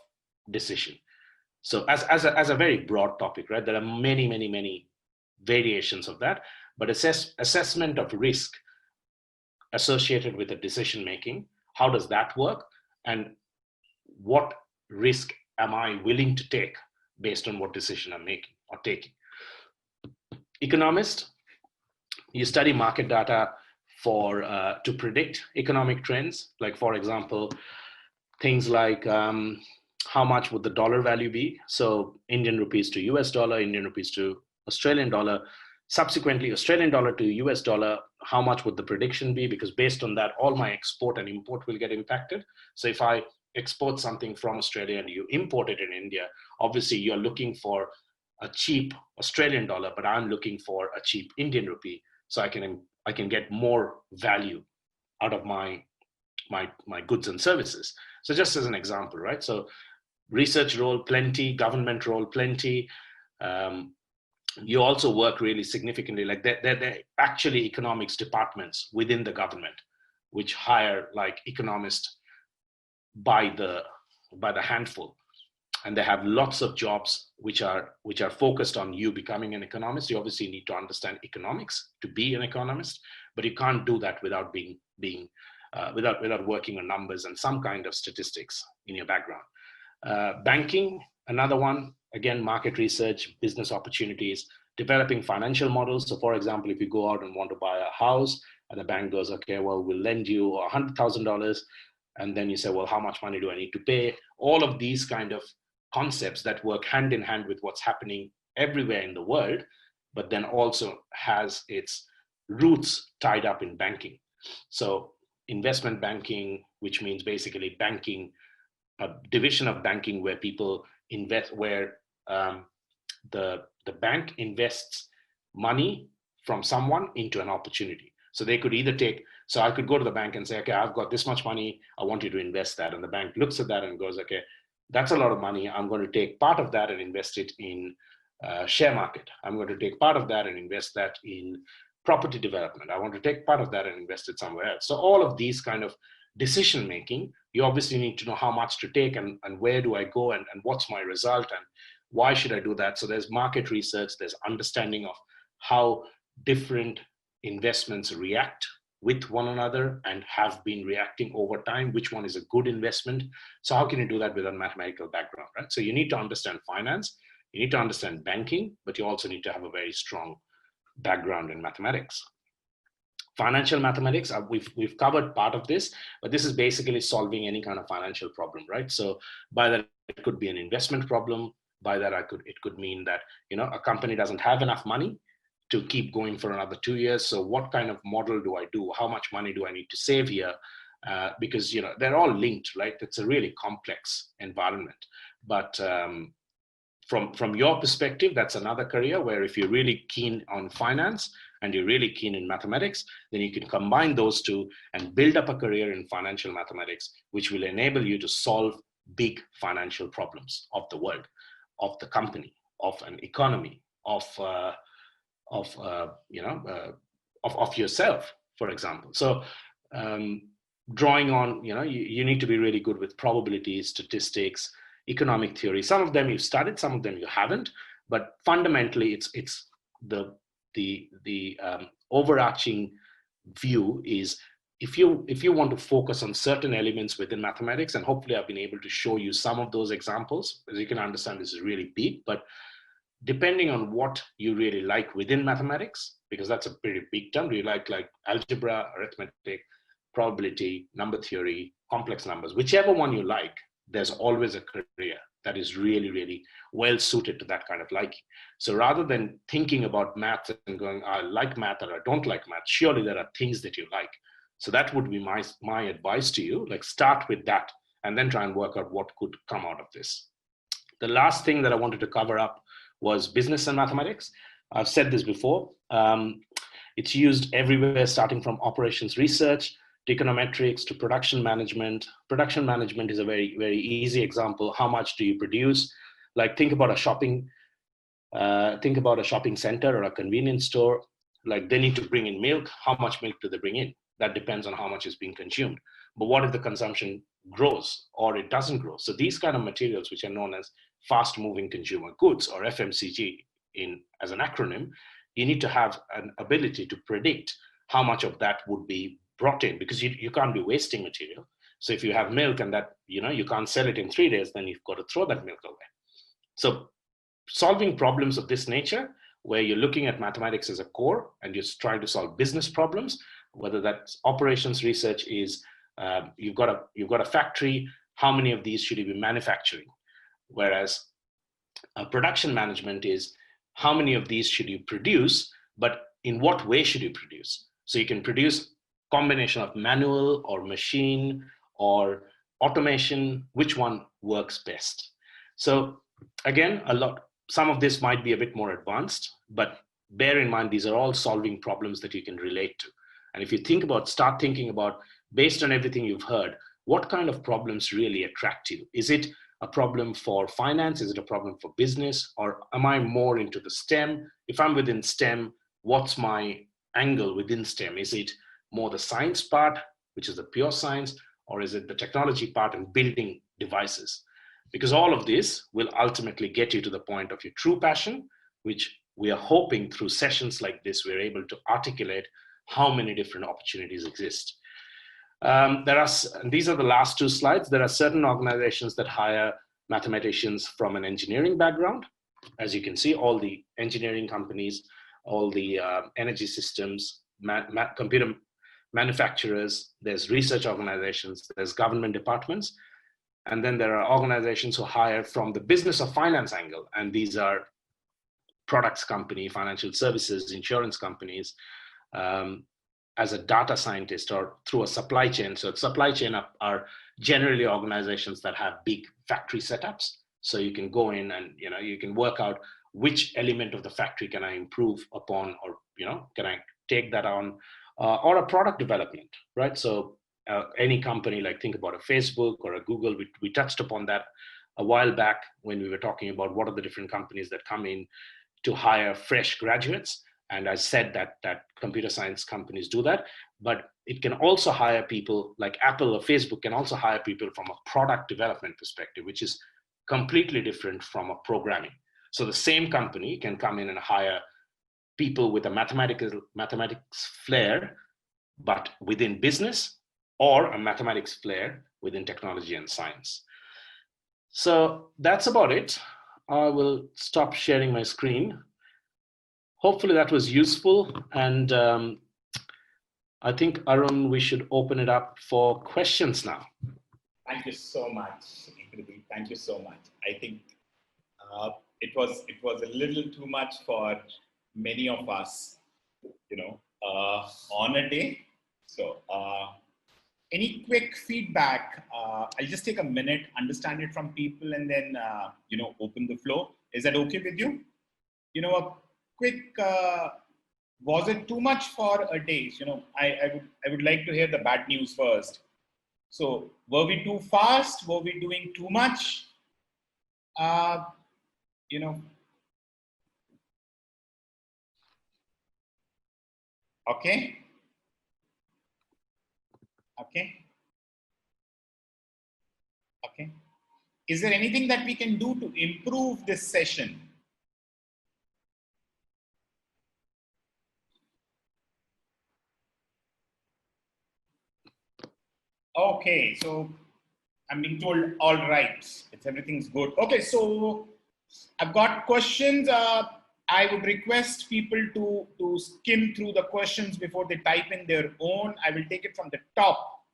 decision. So as a very broad topic, right? There are many variations of that, but assessment of risk associated with the decision making, how does that work? And what risk am I willing to take based on what decision I'm making or taking? Economist, you study market data to predict economic trends. Like, for example, things like how much would the dollar value be? So Indian rupees to US dollar, Indian rupees to Australian dollar, subsequently Australian dollar to US dollar, how much would the prediction be? Because based on that, all my export and import will get impacted. So if I export something from Australia and you import it in India, obviously you're looking for a cheap Australian dollar, but I'm looking for a cheap Indian rupee. So I can get more value out of my goods and services. So just as an example, right? So research role, plenty. Government role, plenty. You also work really significantly, like they're actually economics departments within the government, which hire like economists by the handful. And they have lots of jobs which are focused on you becoming an economist. You obviously need to understand economics to be an economist, but you can't do that without without working on numbers and some kind of statistics in your background. Banking, another one, again, market research, business opportunities, developing financial models. So for example, if you go out and want to buy a house and the bank goes, okay, well, we'll lend you $100,000. And then you say, well, how much money do I need to pay? All of these kind of concepts that work hand in hand with what's happening everywhere in the world, but then also has its roots tied up in banking. So investment banking, which means basically banking, a division of banking where people invest, where the bank invests money from someone into an opportunity. So they could either so I could go to the bank and say, okay, I've got this much money, I want you to invest that. And the bank looks at that and goes, okay, that's a lot of money. I'm going to take part of that and invest it in share market. I'm going to take part of that and invest that in property development. I want to take part of that and invest it somewhere else. So all of these kind of decision making, you obviously need to know how much to take and where do I go and what's my result and why should I do that. So there's market research, there's understanding of how different investments react with one another and have been reacting over time, which one is a good investment. So how can you do that with a mathematical background, right? So you need to understand finance, you need to understand banking, but you also need to have a very strong background in mathematics. Financial mathematics, we've covered part of this, but this is basically solving any kind of financial problem, right? So by that, it could be an investment problem. By that, it could mean that, you know, a company doesn't have enough money to keep going for another 2 years. So what kind of model do I do? How much money do I need to save here? Because, you know, they're all linked, right? It's a really complex environment. But from your perspective, that's another career where if you're really keen on finance and you're really keen in mathematics, then you can combine those two and build up a career in financial mathematics, which will enable you to solve big financial problems of the world, of the company, of an economy, of yourself, for example. So drawing on, you know, you need to be really good with probabilities, statistics, economic theory. Some of them you've studied, some of them you haven't, but fundamentally it's the overarching view is if you want to focus on certain elements within mathematics, and hopefully I've been able to show you some of those examples, as you can understand, this is really big, but depending on what you really like within mathematics, because that's a pretty big term, do you like algebra, arithmetic, probability, number theory, complex numbers, whichever one you like, there's always a career that is really, really well suited to that kind of liking. So rather than thinking about math and going, I like math or I don't like math, surely there are things that you like. So that would be my advice to you, like start with that and then try and work out what could come out of this. The last thing that I wanted to cover up was business and mathematics. I've said this before. It's used everywhere, starting from operations research to econometrics to production management. Production management is a very, very easy example. How much do you produce? Like think about a shopping center or a convenience store. Like they need to bring in milk. How much milk do they bring in? That depends on how much is being consumed. But what if the consumption grows or it doesn't grow? So these kind of materials, which are known as fast moving consumer goods or FMCG as an acronym, you need to have an ability to predict how much of that would be brought in, because you can't be wasting material. So if you have milk and that, you can't sell it in 3 days, then you've got to throw that milk away. So solving problems of this nature, where you're looking at mathematics as a core and you're trying to solve business problems, whether that's operations research is you've got a factory, how many of these should you be manufacturing? Whereas production management is how many of these should you produce, but in what way should you produce? So you can produce combination of manual or machine or automation, which one works best? So again, some of this might be a bit more advanced, but bear in mind, these are all solving problems that you can relate to. And if you start thinking about, based on everything you've heard, what kind of problems really attract you? Is it a problem for finance? Is it a problem for business? Or am I more into the STEM? If I'm within STEM, what's my angle within STEM? Is it more the science part, which is the pure science, or is it the technology part and building devices? Because all of this will ultimately get you to the point of your true passion, which we are hoping through sessions like this, we're able to articulate how many different opportunities exist. These are the last 2 slides. There are certain organizations that hire mathematicians from an engineering background. As you can see, all the engineering companies, all the energy systems, computer manufacturers, there's research organizations, there's government departments, and then there are organizations who hire from the business of finance angle, and these are products company, financial services, insurance companies, as a data scientist or through a supply chain. So supply chain are generally organizations that have big factory setups. So you can go in and you can work out which element of the factory can I improve upon, or can I take that on, or a product development, right? So any company, like think about a Facebook or a Google, we touched upon that a while back when we were talking about what are the different companies that come in to hire fresh graduates. And I said that computer science companies do that, but it can also hire people like Apple or Facebook can also hire people from a product development perspective, which is completely different from a programming. So the same company can come in and hire people with a mathematics flair, but within business, or a mathematics flair within technology and science. So that's about it. I will stop sharing my screen. Hopefully that was useful. And I think, Arun, we should open it up for questions now. Thank you so much, Indradeep. Thank you so much. I think it was a little too much for many of us, on a day. So any quick feedback? I'll just take a minute, understand it from people, and then open the floor. Is that okay with you? A quick. Was it too much for a day? I would like to hear the bad news first. So were we too fast? Were we doing too much? Okay. Okay. Okay. Is there anything that we can do to improve this session? Okay, so I'm being told all right. Everything's good. Okay, so I've got questions. I would request people to skim through the questions before they type in their own. I will take it from the top.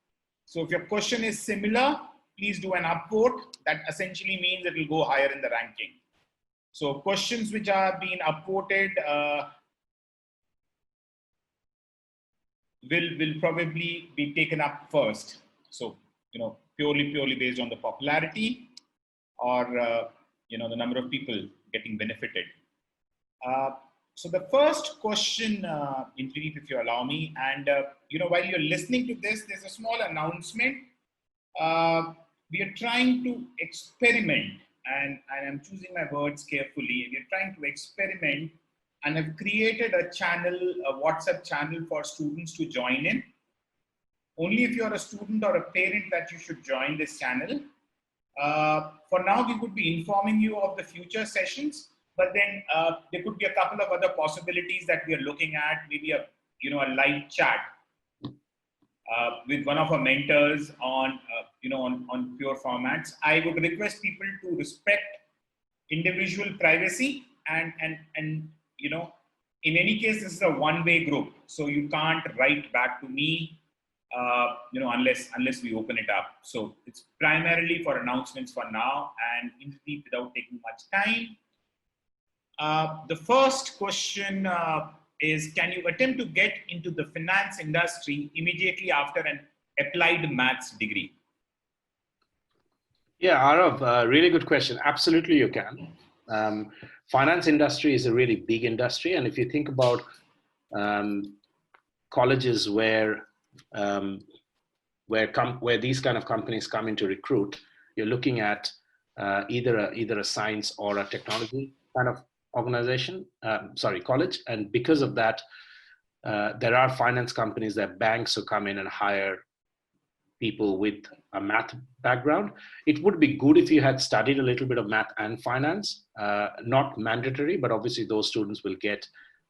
So if your question is similar, please do an upvote. That essentially means it will go higher in the ranking. So questions which are being upvoted will probably be taken up first. So, purely based on the popularity or, the number of people getting benefited. So the first question, Indradeep, if you allow me, and, while you're listening to this, there's a small announcement. We are trying to experiment, and I'm choosing my words carefully. We are trying to experiment and have created a channel, a WhatsApp channel for students to join in. Only if you're a student or a parent that you should join this channel. For now, we would be informing you of the future sessions, but then there could be a couple of other possibilities that we are looking at, maybe a live chat with one of our mentors on on pure formats. I would request people to respect individual privacy and in any case, this is a one-way group, so you can't write back to me, unless we open it up. So it's primarily for announcements for now, and indeed, without taking much time. The first question is, can you attempt to get into the finance industry immediately after an applied maths degree? Yeah, Arav, really good question. Absolutely, you can. Finance industry is a really big industry, and if you think about colleges where these kind of companies come in to recruit, you're looking at either a science or a technology kind of organization, college, and because of that, there are finance companies, there are banks who come in and hire people with a math background. It would be good if you had studied a little bit of math and finance, not mandatory, but obviously those students will get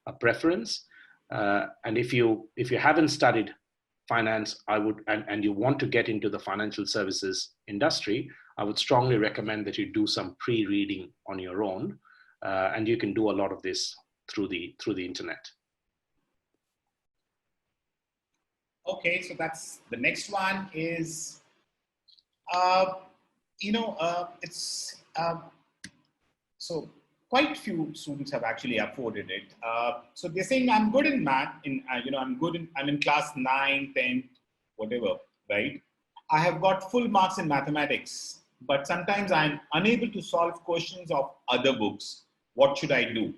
a preference. And if you haven't studied finance, and you want to get into the financial services industry, I would strongly recommend that you do some pre-reading on your own, and you can do a lot of this through the internet. Okay, so that's the next one is, so quite few students have actually afforded it. So they're saying I'm good in math, I'm in class 9, 10, whatever, right? I have got full marks in mathematics, but sometimes I'm unable to solve questions of other books. What should I do?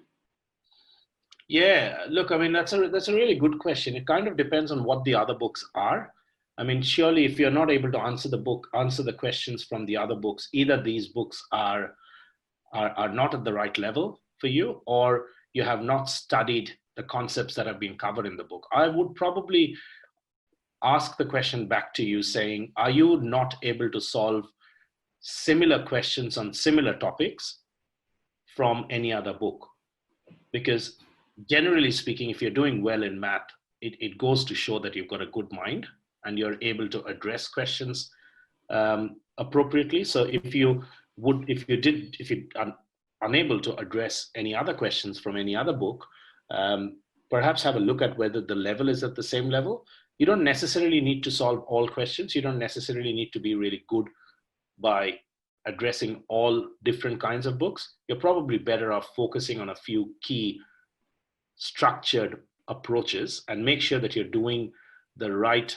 Yeah, look, I mean, that's a really good question. It kind of depends on what the other books are. I mean, surely if you're not able to answer the questions from the other books, either these books are not at the right level for you, or you have not studied the concepts that have been covered in the book. I would probably ask the question back to you saying, are you not able to solve similar questions on similar topics from any other book? Because generally speaking, if you're doing well in math, it goes to show that you've got a good mind and you're able to address questions appropriately. So if you're unable to address any other questions from any other book, perhaps have a look at whether the level is at the same level. You don't necessarily need to solve all questions. You don't necessarily need to be really good by addressing all different kinds of books. You're probably better off focusing on a few key structured approaches and make sure that you're doing the right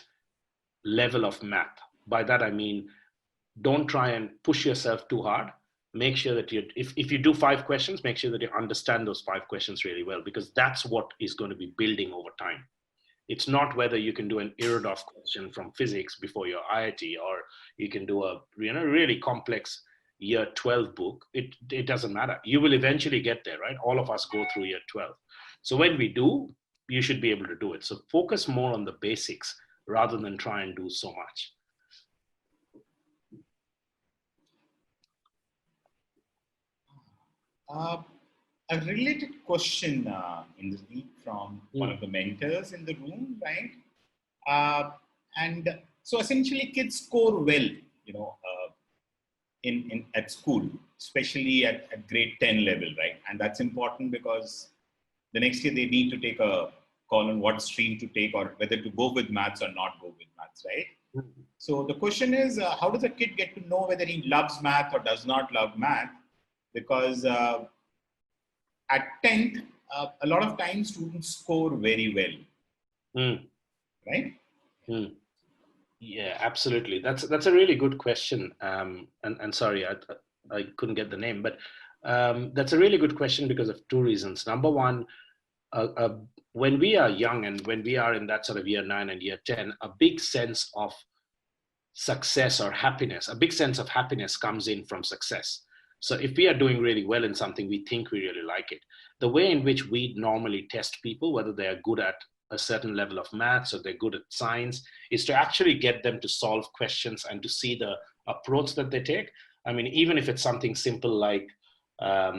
level of math. By that, I mean, don't try and push yourself too hard. Make sure that if you do 5 questions, make sure that you understand those 5 questions really well, because that's what is going to be building over time. It's not whether you can do an Indradeep question from physics before your IIT, or you can do a really complex year 12 book. It doesn't matter. You will eventually get there, right? All of us go through year 12. So when we do, you should be able to do it. So focus more on the basics rather than try and do so much. A related question in this week from one of the mentors in the room, right? And so essentially, kids score well, at school, especially at grade 10 level, right? And that's important because the next year they need to take a call on what stream to take or whether to go with maths or not go with maths, right? So the question is, how does a kid get to know whether he loves math or does not love math? Because at 10th, a lot of times students score very well, right? Yeah, absolutely. That's a really good question. And sorry, I couldn't get the name, but that's a really good question because of 2 reasons. Number one, when we are young and when we are in that sort of year 9 and year 10, a big sense of success or happiness, a big sense of happiness comes in from success. So if we are doing really well in something, we think we really like it. The way in which we normally test people, whether they are good at a certain level of maths or they're good at science, is to actually get them to solve questions and to see the approach that they take. I mean, even if it's something simple like, I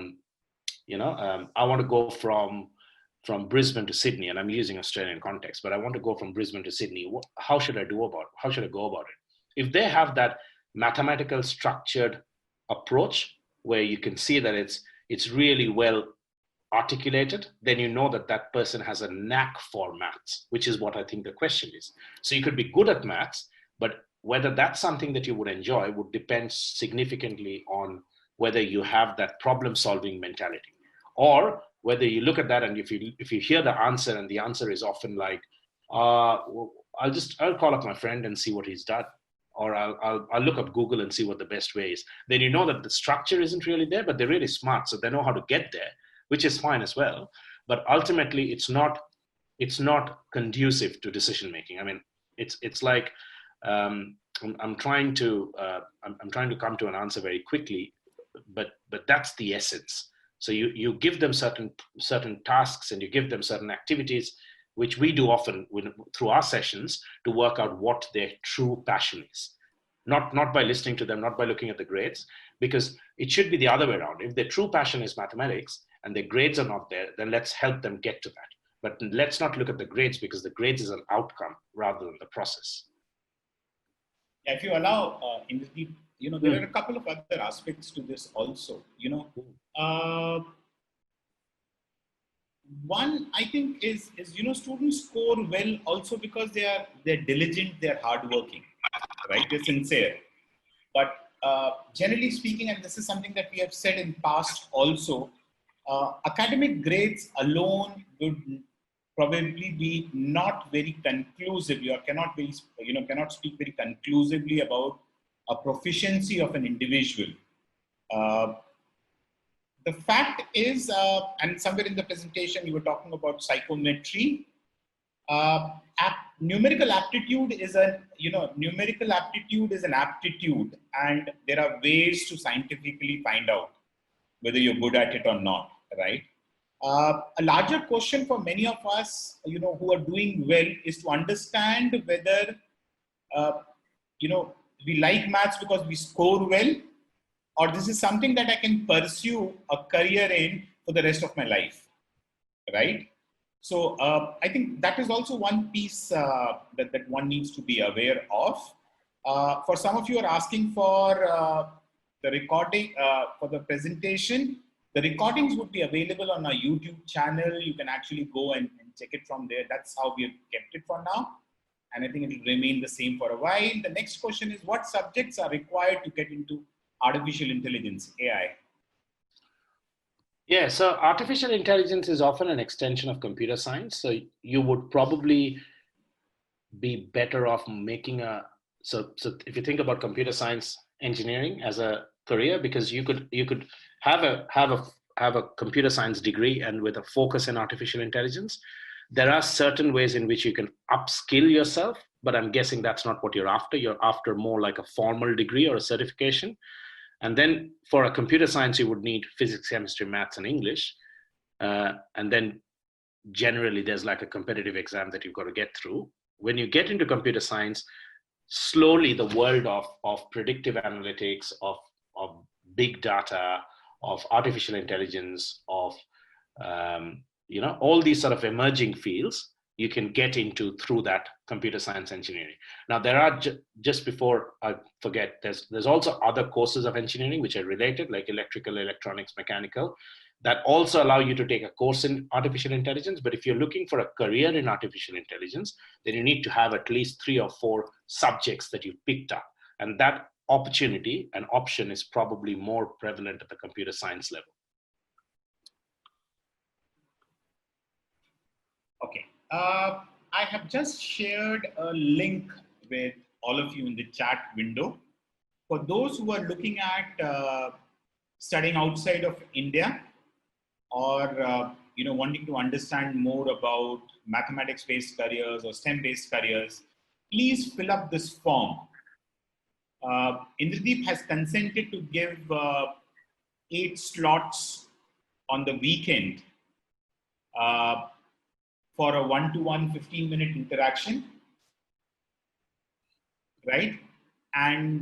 want to go from Brisbane to Sydney, and I'm using Australian context, but I want to go from Brisbane to Sydney. How should I go about it? If they have that mathematical structured approach where you can see that it's really well articulated, then you know that that person has a knack for maths, which is what I think the question is. So you could be good at maths, but whether that's something that you would enjoy would depend significantly on whether you have that problem-solving mentality, or whether you look at that and if you hear the answer and the answer is often like, I'll call up my friend and see what he's done, or I'll look up Google and see what the best way is. Then you know that the structure isn't really there, but they're really smart, so they know how to get there, which is fine as well. But ultimately, it's not conducive to decision making. I mean, it's like I'm trying to come to an answer very quickly, but that's the essence. So you give them certain tasks and you give them certain activities, which we do often through our sessions to work out what their true passion is. Not by listening to them, not by looking at the grades, because it should be the other way around. If their true passion is mathematics and their grades are not there, then let's help them get to that. But let's not look at the grades, because the grades is an outcome rather than the process. Yeah, if you allow, there are a couple of other aspects to this also. One, I think, is students score well also because they're diligent, they're hardworking, right? They're sincere. But generally speaking, and this is something that we have said in past also, academic grades alone would probably be not very conclusive. You cannot speak very conclusively about a proficiency of an individual. The fact is, and somewhere in the presentation you were talking about psychometry. Numerical aptitude is numerical aptitude is an aptitude, and there are ways to scientifically find out whether you're good at it or not, right? A larger question for many of us, who are doing well, is to understand whether, we like maths because we score well, or this is something that I can pursue a career in for the rest of my life, right? So I think that is also one piece that one needs to be aware of. For some of you are asking for the recording for the presentation. The recordings would be available on our YouTube channel. You can actually go and check it from there. That's how we have kept it for now. And I think it will remain the same for a while. The next question is, what subjects are required to get into artificial intelligence, AI? Yeah, so artificial intelligence is often an extension of computer science. So you would probably be better off making so if you think about computer science engineering as a career, because you could have a computer science degree and with a focus in artificial intelligence. There are certain ways in which you can upskill yourself, but I'm guessing that's not what you're after. You're after more like a formal degree or a certification. And then for a computer science, you would need physics, chemistry, maths, and English. And then generally there's like a competitive exam that you've got to get through. When you get into computer science, slowly the world of predictive analytics, of big data, of artificial intelligence, of all these sort of emerging fields, you can get into through that computer science engineering. Now, there are, just before I forget, there's also other courses of engineering which are related, like electrical, electronics, mechanical, that also allow you to take a course in artificial intelligence. But if you're looking for a career in artificial intelligence, then you need to have at least 3 or 4 subjects that you've picked up. And that opportunity and option is probably more prevalent at the computer science level. Okay. I have just shared a link with all of you in the chat window. For those who are looking at studying outside of India, or wanting to understand more about mathematics-based careers or STEM-based careers, please fill up this form. Indradeep has consented to give 8 slots on the weekend for a 1-to-1 15-minute interaction, right? And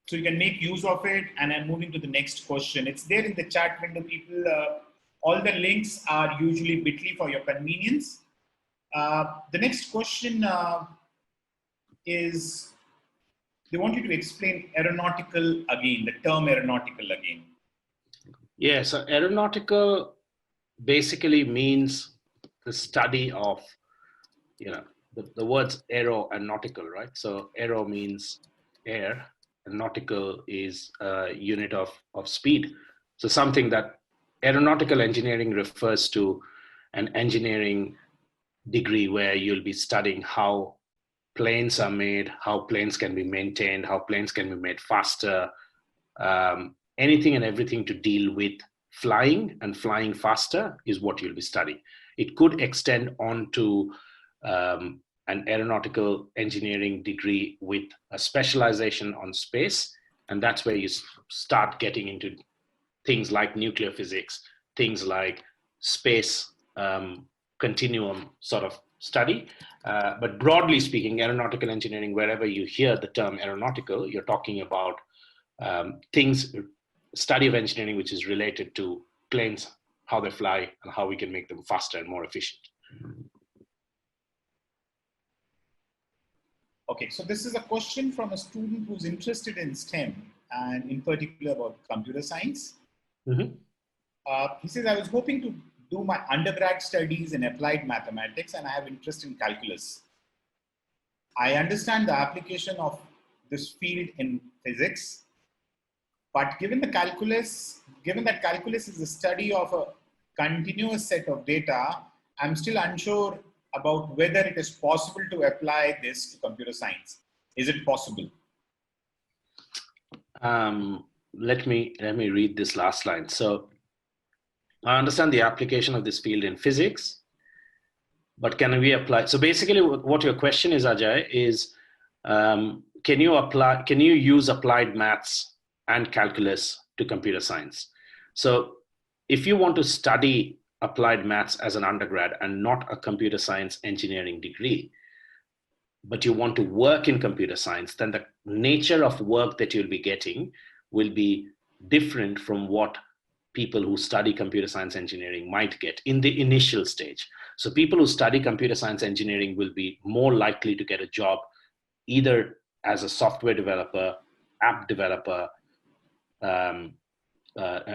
so you can make use of it. And I'm moving to the next question. It's there in the chat window, people. All the links are usually bit.ly for your convenience. The next question is, they want you to explain aeronautical again, the term aeronautical again. Yeah, so aeronautical basically means the study of, the words aero and nautical, right? So aero means air, and nautical is a unit of speed. So something that aeronautical engineering refers to an engineering degree where you'll be studying how planes are made, how planes can be maintained, how planes can be made faster, anything and everything to deal with flying and flying faster is what you'll be studying. It could extend on to an aeronautical engineering degree with a specialization on space. And that's where you start getting into things like nuclear physics, things like space continuum sort of study. But broadly speaking, aeronautical engineering, wherever you hear the term aeronautical, you're talking about study of engineering which is related to planes, how they fly, and how we can make them faster and more efficient. Okay, so this is a question from a student who's interested in STEM and in particular about computer science. Mm-hmm. He says, I was hoping to do my undergrad studies in applied mathematics and I have interest in calculus. I understand the application of this field in physics, but given that calculus is the study of a continuous set of data, I'm still unsure about whether it is possible to apply this to computer science. Is it possible? Let me read this last line. So I understand the application of this field in physics, But can we apply? So basically what your question is, Ajay, is can you use applied maths and calculus to computer science? So if you want to study applied maths as an undergrad and not a computer science engineering degree, but you want to work in computer science, then the nature of work that you'll be getting will be different from what people who study computer science engineering might get in the initial stage. So people who study computer science engineering will be more likely to get a job either as a software developer, app developer,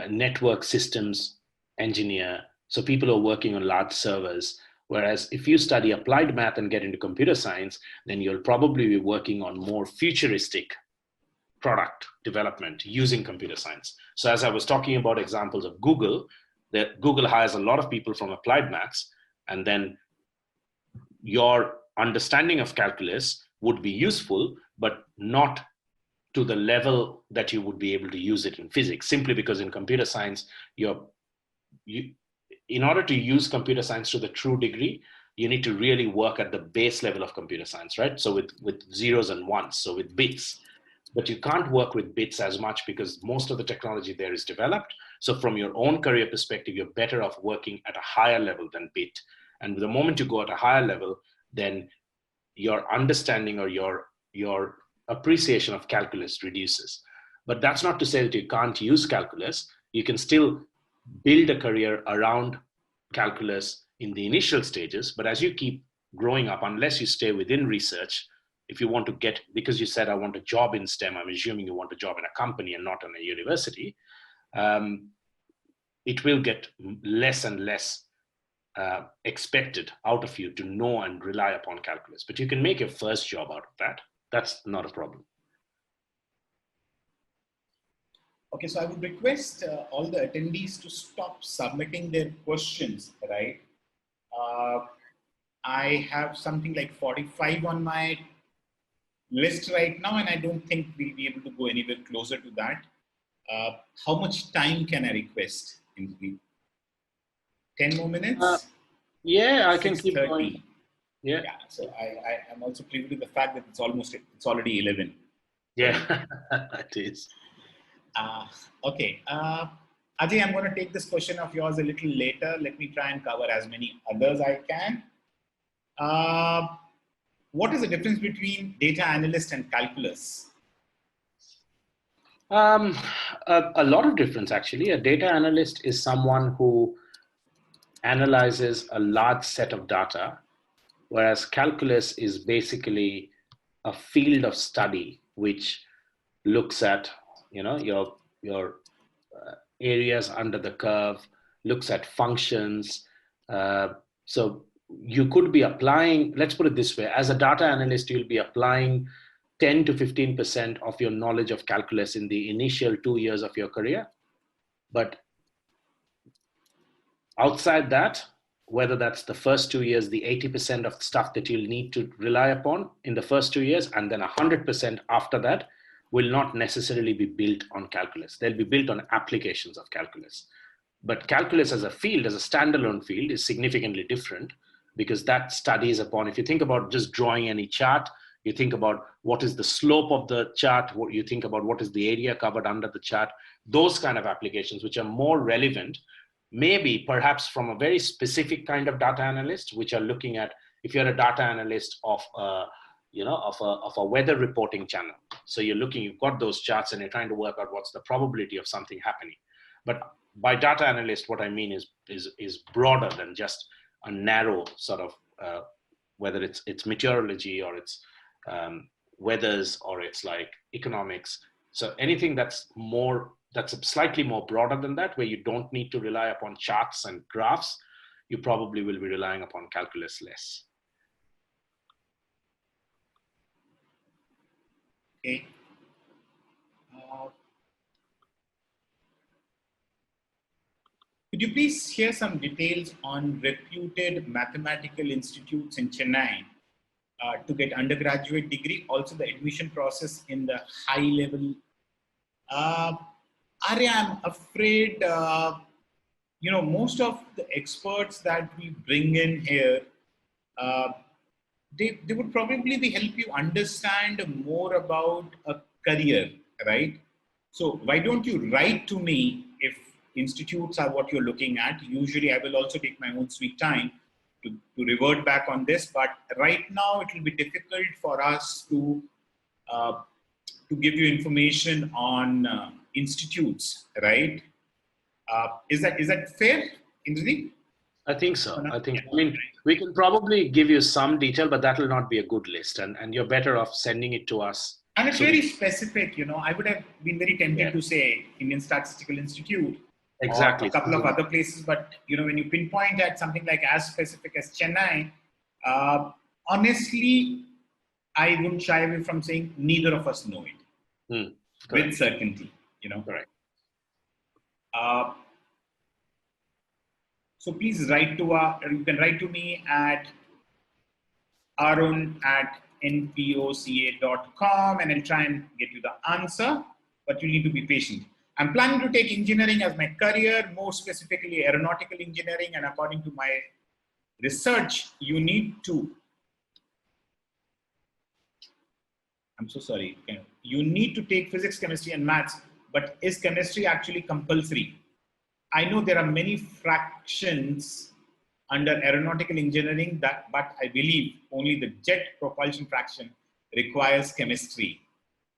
network systems engineer. So people who are working on large servers. Whereas if you study applied math and get into computer science, then you'll probably be working on more futuristic product development using computer science. So as I was talking about examples of Google, that Google hires a lot of people from applied maths, and then your understanding of calculus would be useful, but not to the level that you would be able to use it in physics, simply because in computer science, in order to use computer science to the true degree, you need to really work at the base level of computer science, right? So with zeros and ones, so with bits. But you can't work with bits as much because most of the technology there is developed. So from your own career perspective, you're better off working at a higher level than bit. And the moment you go at a higher level, then your understanding or your appreciation of calculus reduces. But that's not to say that you can't use calculus. You can still build a career around calculus in the initial stages. But as you keep growing up, unless you stay within research, if you want to get, because you said, I want a job in STEM, I'm assuming you want a job in a company and not in a university, it will get less and less expected out of you to know and rely upon calculus. But you can make your first job out of that. That's not a problem. Okay, so I would request all the attendees to stop submitting their questions, right? I have something like 45 on my list right now, and I don't think we'll be able to go anywhere closer to that. How much time can I request in the 10 more minutes? Yeah, I can keep going. Yeah, so I am also privy to the fact that it's already 11. Yeah, it is. Okay. Ajay, I'm going to take this question of yours a little later. Let me try and cover as many others I can. What is the difference between data analyst and calculus? A lot of difference, actually. A data analyst is someone who analyzes a large set of data, whereas calculus is basically a field of study which looks at, your areas under the curve, looks at functions. So you could be applying, let's put it this way, as a data analyst, you'll be applying 10 to 15% of your knowledge of calculus in the initial 2 years of your career. But outside that, whether that's the first 2 years, the 80% of stuff that you'll need to rely upon in the first 2 years, and then 100% after that, will not necessarily be built on calculus. They'll be built on applications of calculus. But calculus as a field, as a standalone field, is significantly different because that studies upon, if you think about just drawing any chart, you think about what is the slope of the chart, what you think about what is the area covered under the chart, those kind of applications which are more relevant, maybe perhaps from a very specific kind of data analyst, which are looking at, if you're a data analyst of a weather reporting channel. So you've got those charts and you're trying to work out what's the probability of something happening. But by data analyst, what I mean is broader than just a narrow sort of, whether it's meteorology or it's weathers or it's like economics. So anything that's slightly more broader than that, where you don't need to rely upon charts and graphs, you probably will be relying upon calculus less. Okay. Could you please share some details on reputed mathematical institutes in Chennai to get undergraduate degree, also the admission process in the high level? Arya, I'm afraid, most of the experts that we bring in here they would probably help you understand more about a career, right? So why don't you write to me if institutes are what you're looking at? Usually I will also take my own sweet time to revert back on this, but right now it will be difficult for us uh, to give you information on institutes, right? Is that fair, Indradeep? I think so. I mean, we can probably give you some detail, but that will not be a good list. And you're better off sending it to us. And it's very specific, I would have been very tempted to say Indian Statistical Institute exactly, or a couple of other places, but when you pinpoint at something like as specific as Chennai, honestly, I wouldn't shy away from saying neither of us know it with certainty, Correct. So please you can write to me at arun@npoca.com and I'll try and get you the answer, but you need to be patient. I'm planning to take engineering as my career, more specifically aeronautical engineering, and according to my research, you need to, I'm so sorry, you need to take physics, chemistry, and maths, but is chemistry actually compulsory? I know there are many fractions under aeronautical engineering, but I believe only the jet propulsion fraction requires chemistry.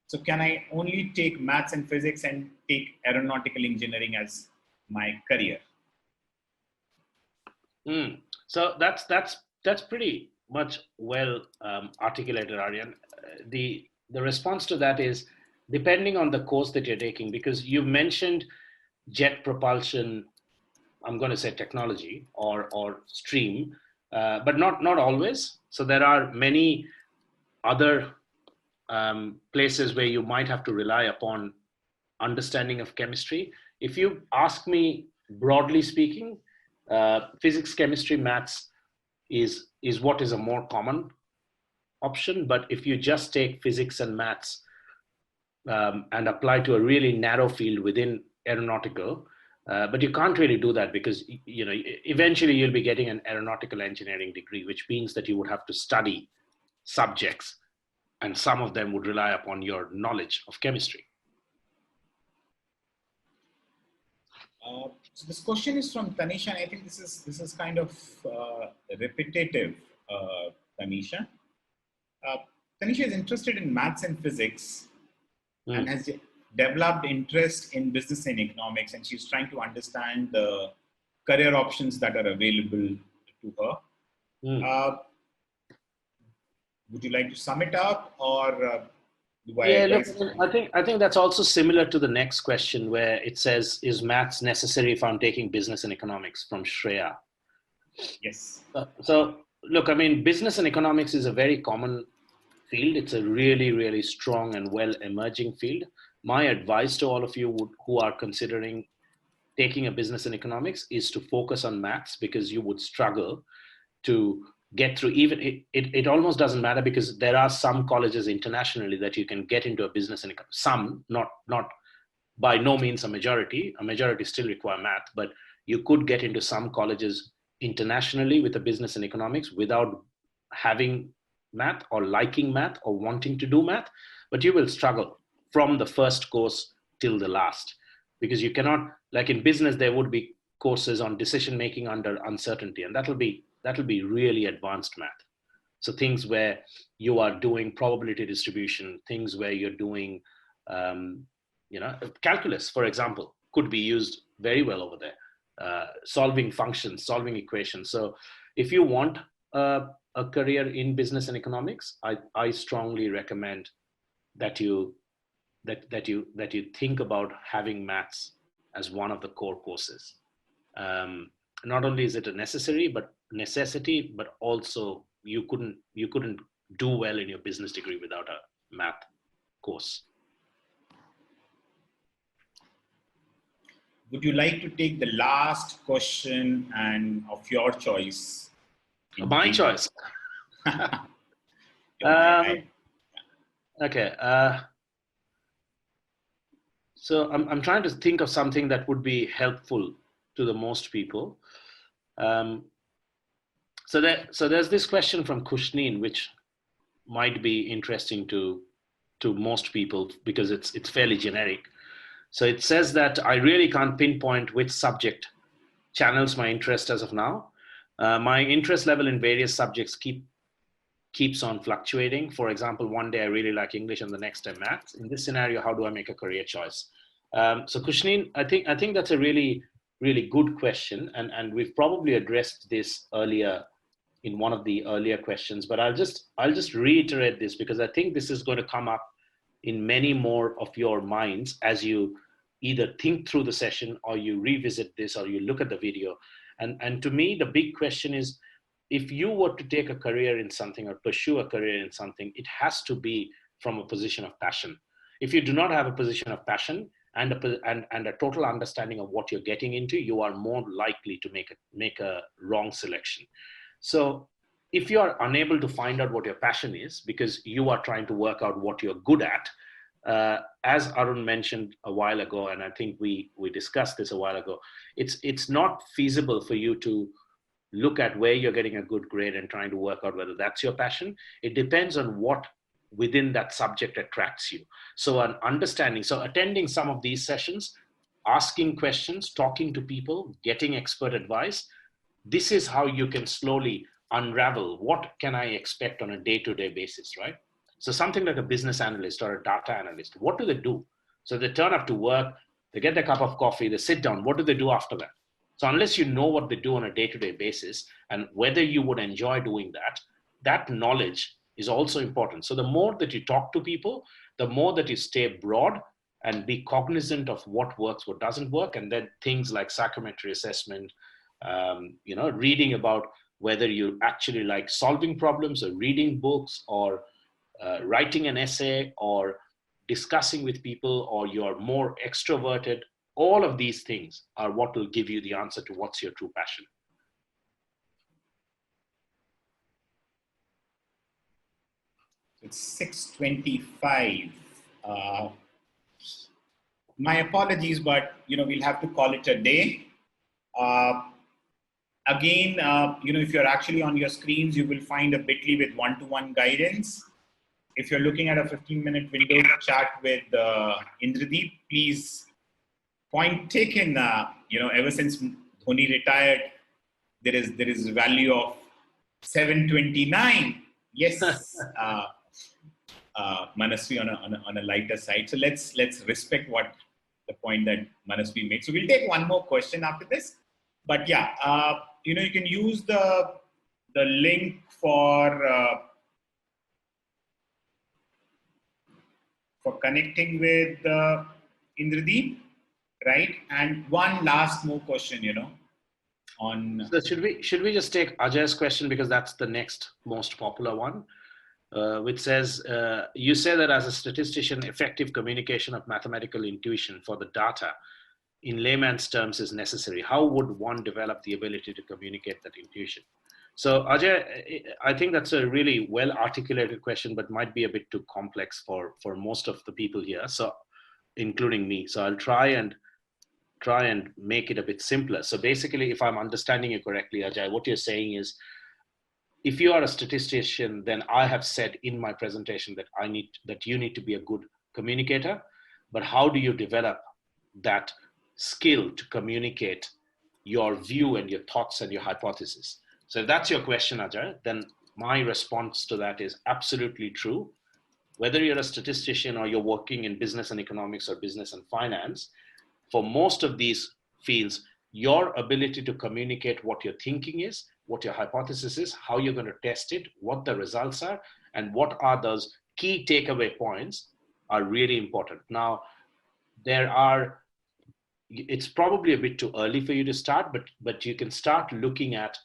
So can I only take maths and physics and take aeronautical engineering as my career? So that's pretty much well articulated, Aryan. The response to that is depending on the course that you're taking, because you've mentioned jet propulsion, I'm going to say technology or stream, but not always. So there are many other places where you might have to rely upon understanding of chemistry. If you ask me, broadly speaking, physics, chemistry, maths is what is a more common option. But if you just take physics and maths and apply to a really narrow field within aeronautical, but you can't really do that because eventually you'll be getting an aeronautical engineering degree, which means that you would have to study subjects, and some of them would rely upon your knowledge of chemistry. So this question is from Tanisha, and I think this is kind of repetitive, Tanisha. Tanisha is interested in maths and physics and has developed interest in business and economics, and she's trying to understand the career options that are available to her. Would you like to sum it up, or I think that's also similar to the next question where it says, is maths necessary if I'm taking business and economics, from Shreya? Yes. So look, I mean, business and economics is a very common field. It's a really, really strong and well emerging field. My advice to all of you who are considering taking a business and economics is to focus on maths, because you would struggle to get through. Even it almost doesn't matter, because there are some colleges internationally that you can get into a business and some, not by no means a majority still require math, but you could get into some colleges internationally with a business and economics without having math or liking math or wanting to do math. But you will struggle from the first course till the last, because you cannot, like in business there would be courses on decision making under uncertainty, and that'll be really advanced math. So things where you are doing probability distribution, things where you're doing, calculus, for example, could be used very well over there. Solving functions, solving equations. So if you want a career in business and economics, I strongly recommend that you think about having maths as one of the core courses. Not only is it a necessity, but also you couldn't do well in your business degree without a math course. Would you like to take the last question and of your choice? My choice. Okay. So I'm trying to think of something that would be helpful to the most people. So there's this question from Kushneen, which might be interesting to most people because it's fairly generic. So it says that I really can't pinpoint which subject channels my interest as of now. My interest level in various subjects keeps on fluctuating. For example, one day I really like English and the next day maths. In this scenario, how do I make a career choice? So Kushneen, I think that's a really, really good question. And we've probably addressed this earlier in one of the earlier questions, but I'll just reiterate this because I think this is going to come up in many more of your minds as you either think through the session or you revisit this or you look at the video. And to me, the big question is, if you were to take a career in something or pursue a career in something, it has to be from a position of passion. If you do not have a position of passion and a total understanding of what you're getting into, you are more likely to make a wrong selection. So if you are unable to find out what your passion is because you are trying to work out what you're good at, as Arun mentioned a while ago, and I think we discussed this a while ago, it's not feasible for you to look at where you're getting a good grade and trying to work out whether that's your passion. It depends on what within that subject attracts you. So an understanding, so attending some of these sessions, asking questions, talking to people, getting expert advice, this is how you can slowly unravel what can I expect on a day-to-day basis, right? So something like a business analyst or a data analyst, what do they do? So they turn up to work, they get their cup of coffee, they sit down, what do they do after that? So unless you know what they do on a day-to-day basis and whether you would enjoy doing that, that knowledge is also important. So the more that you talk to people, the more that you stay broad and be cognizant of what works, what doesn't work, and then things like psychometry assessment, reading about whether you actually like solving problems or reading books or writing an essay or discussing with people, or you're more extroverted. All of these things are what will give you the answer to what's your true passion. It's 6:25. My apologies, but we'll have to call it a day. Again, if you're actually on your screens, you will find a bit.ly with one-to-one guidance. If you're looking at a 15-minute window to chat with Indradeep, please point taken. Ever since Dhoni retired, there is value of 729. Yes, Manasvi on a lighter side. So let's respect what the point that Manasvi makes. So we'll take one more question after this. But yeah, you can use the link for connecting with Indradeep, right? And one last more question, on. So should we just take Ajay's question because that's the next most popular one, which says, you say that as a statistician, effective communication of mathematical intuition for the data in layman's terms is necessary. How would one develop the ability to communicate that intuition? So Ajay, I think that's a really well articulated question, but might be a bit too complex for most of the people here, so including me. So I'll try and make it a bit simpler. So basically, if I'm understanding you correctly, Ajay, what you're saying is, if you are a statistician, then I have said in my presentation that you need to be a good communicator, but how do you develop that skill to communicate your view and your thoughts and your hypothesis? So if that's your question, Ajay, then my response to that is absolutely true. Whether you're a statistician or you're working in business and economics or business and finance, for most of these fields, your ability to communicate what your thinking is, what your hypothesis is, how you're going to test it, what the results are, and what are those key takeaway points are really important. Now, it's probably a bit too early for you to start, but you can start looking at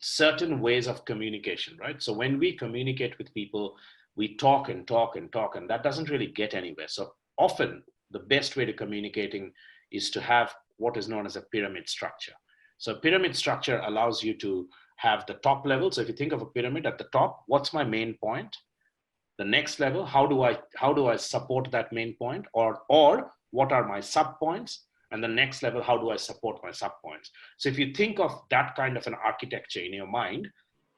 certain ways of communication, right? So when we communicate with people, we talk and talk and talk, and that doesn't really get anywhere. So often the best way to communicating is to have what is known as a pyramid structure. So pyramid structure allows you to have the top level. So if you think of a pyramid at the top, what's my main point? The next level, how do I support that main point? Or what are my sub points? And the next level, how do I support my subpoints? So if you think of that kind of an architecture in your mind,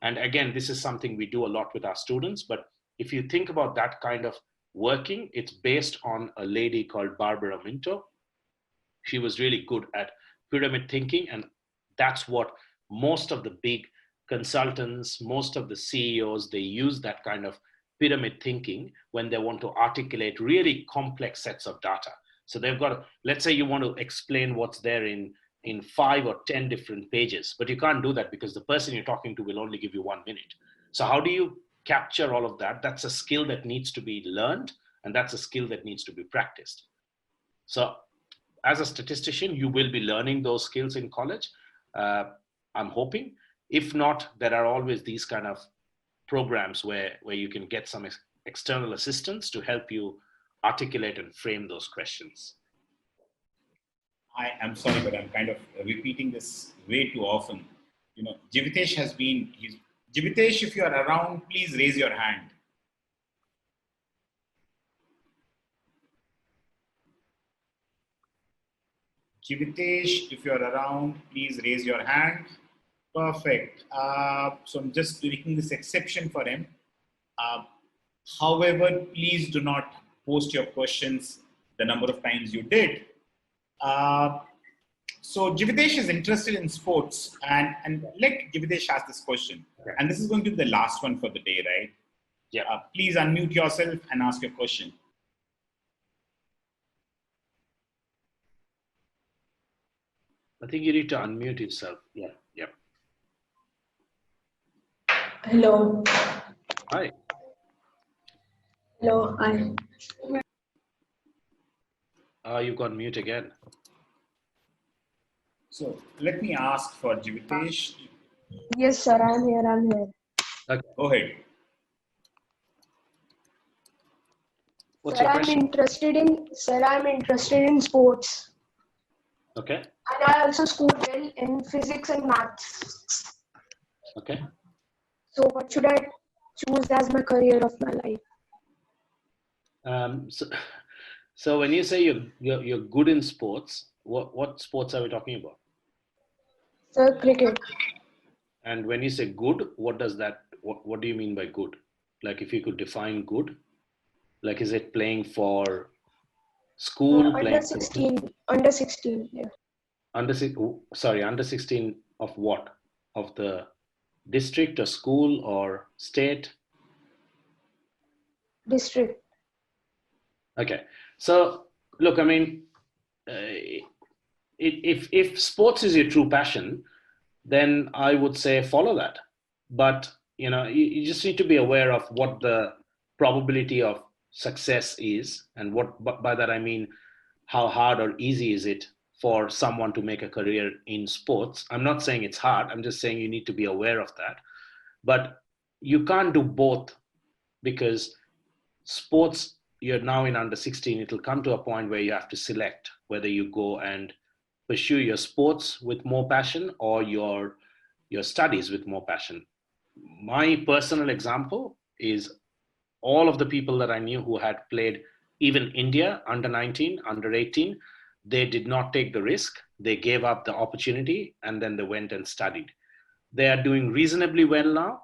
and again, this is something we do a lot with our students, but if you think about that kind of working, it's based on a lady called Barbara Minto. She was really good at pyramid thinking, and that's what most of the big consultants, most of the CEOs, they use that kind of pyramid thinking when they want to articulate really complex sets of data. So they've got, let's say you want to explain what's there in 5 or 10 different pages, but you can't do that because the person you're talking to will only give you 1 minute. So how do you capture all of that? That's a skill that needs to be learned, and that's a skill that needs to be practiced. So as a statistician, you will be learning those skills in college. I'm hoping. If not, there are always these kind of programs where you can get some external assistance to help you articulate and frame those questions. I am sorry, but I'm kind of repeating this way too often. You know, Jivitesh has been, Jivitesh, if you are around, please raise your hand. Jivitesh, if you're around, please raise your hand. Perfect. So I'm just making this exception for him. However, please do not post your questions the number of times you did. So Jivitesh is interested in sports, and let Jivitesh ask this question. Okay. And this is going to be the last one for the day, right? Yeah. Please unmute yourself and ask your question. I think you need to unmute yourself. Yeah. Yeah. Hello. Hi. Hello. Hi. You've got mute again. So let me ask for Jivitesh. Yes, sir. I'm here. I'm here. Okay. Go ahead. What's Sir, your question? I'm interested in sports. Okay. And I also scored well in physics and maths. Okay. So what should I choose as my career of my life? So when you say you're good in sports, what sports are we talking about? Sir, cricket. And when you say good, what do you mean by good? Like if you could define good, like is it playing for school, Under 16. Under 16. Yeah. Under 16 of what? Of the district or school or state? District. Okay. So look, I mean, if sports is your true passion, then I would say follow that. But you just need to be aware of what the probability of success is, and what by that I mean how hard or easy is it for someone to make a career in sports. I'm not saying it's hard. I'm just saying you need to be aware of that. But you can't do both, because sports, you're now in under 16, it'll come to a point where you have to select whether you go and pursue your sports with more passion or your studies with more passion. My personal example is all of the people that I knew who had played, even India, under 19, under 18, they did not take the risk. They gave up the opportunity and then they went and studied. They are doing reasonably well now.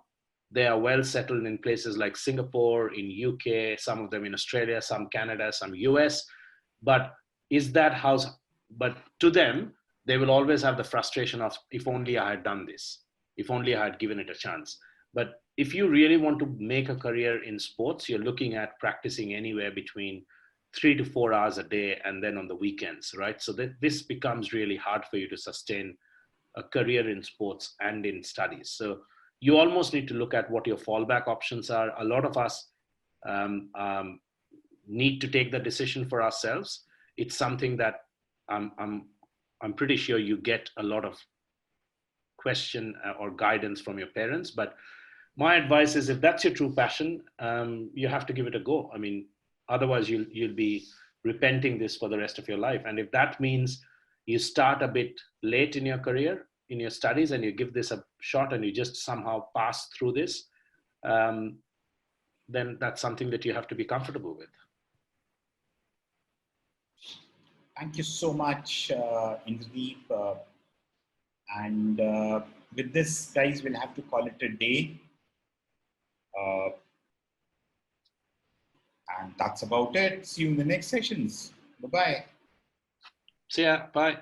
They are well settled in places like Singapore, in UK, some of them in Australia, some Canada, some US. But but to them, they will always have the frustration of, if only I had done this, if only I had given it a chance. But if you really want to make a career in sports, you're looking at practicing anywhere between 3 to 4 hours a day, and then on the weekends, right? So that this becomes really hard for you to sustain a career in sports and in studies. So you almost need to look at what your fallback options are. A lot of us need to take the decision for ourselves. It's something that I'm pretty sure you get a lot of question or guidance from your parents. But my advice is, if that's your true passion, you have to give it a go. I mean, otherwise you'll be repenting this for the rest of your life. And if that means you start a bit late in your career, in your studies, and you give this a shot and you just somehow pass through this, then that's something that you have to be comfortable with. Thank you so much, Indradeep. And with this, guys, we'll have to call it a day. And that's about it. See you in the next sessions. Bye-bye. See ya. Bye.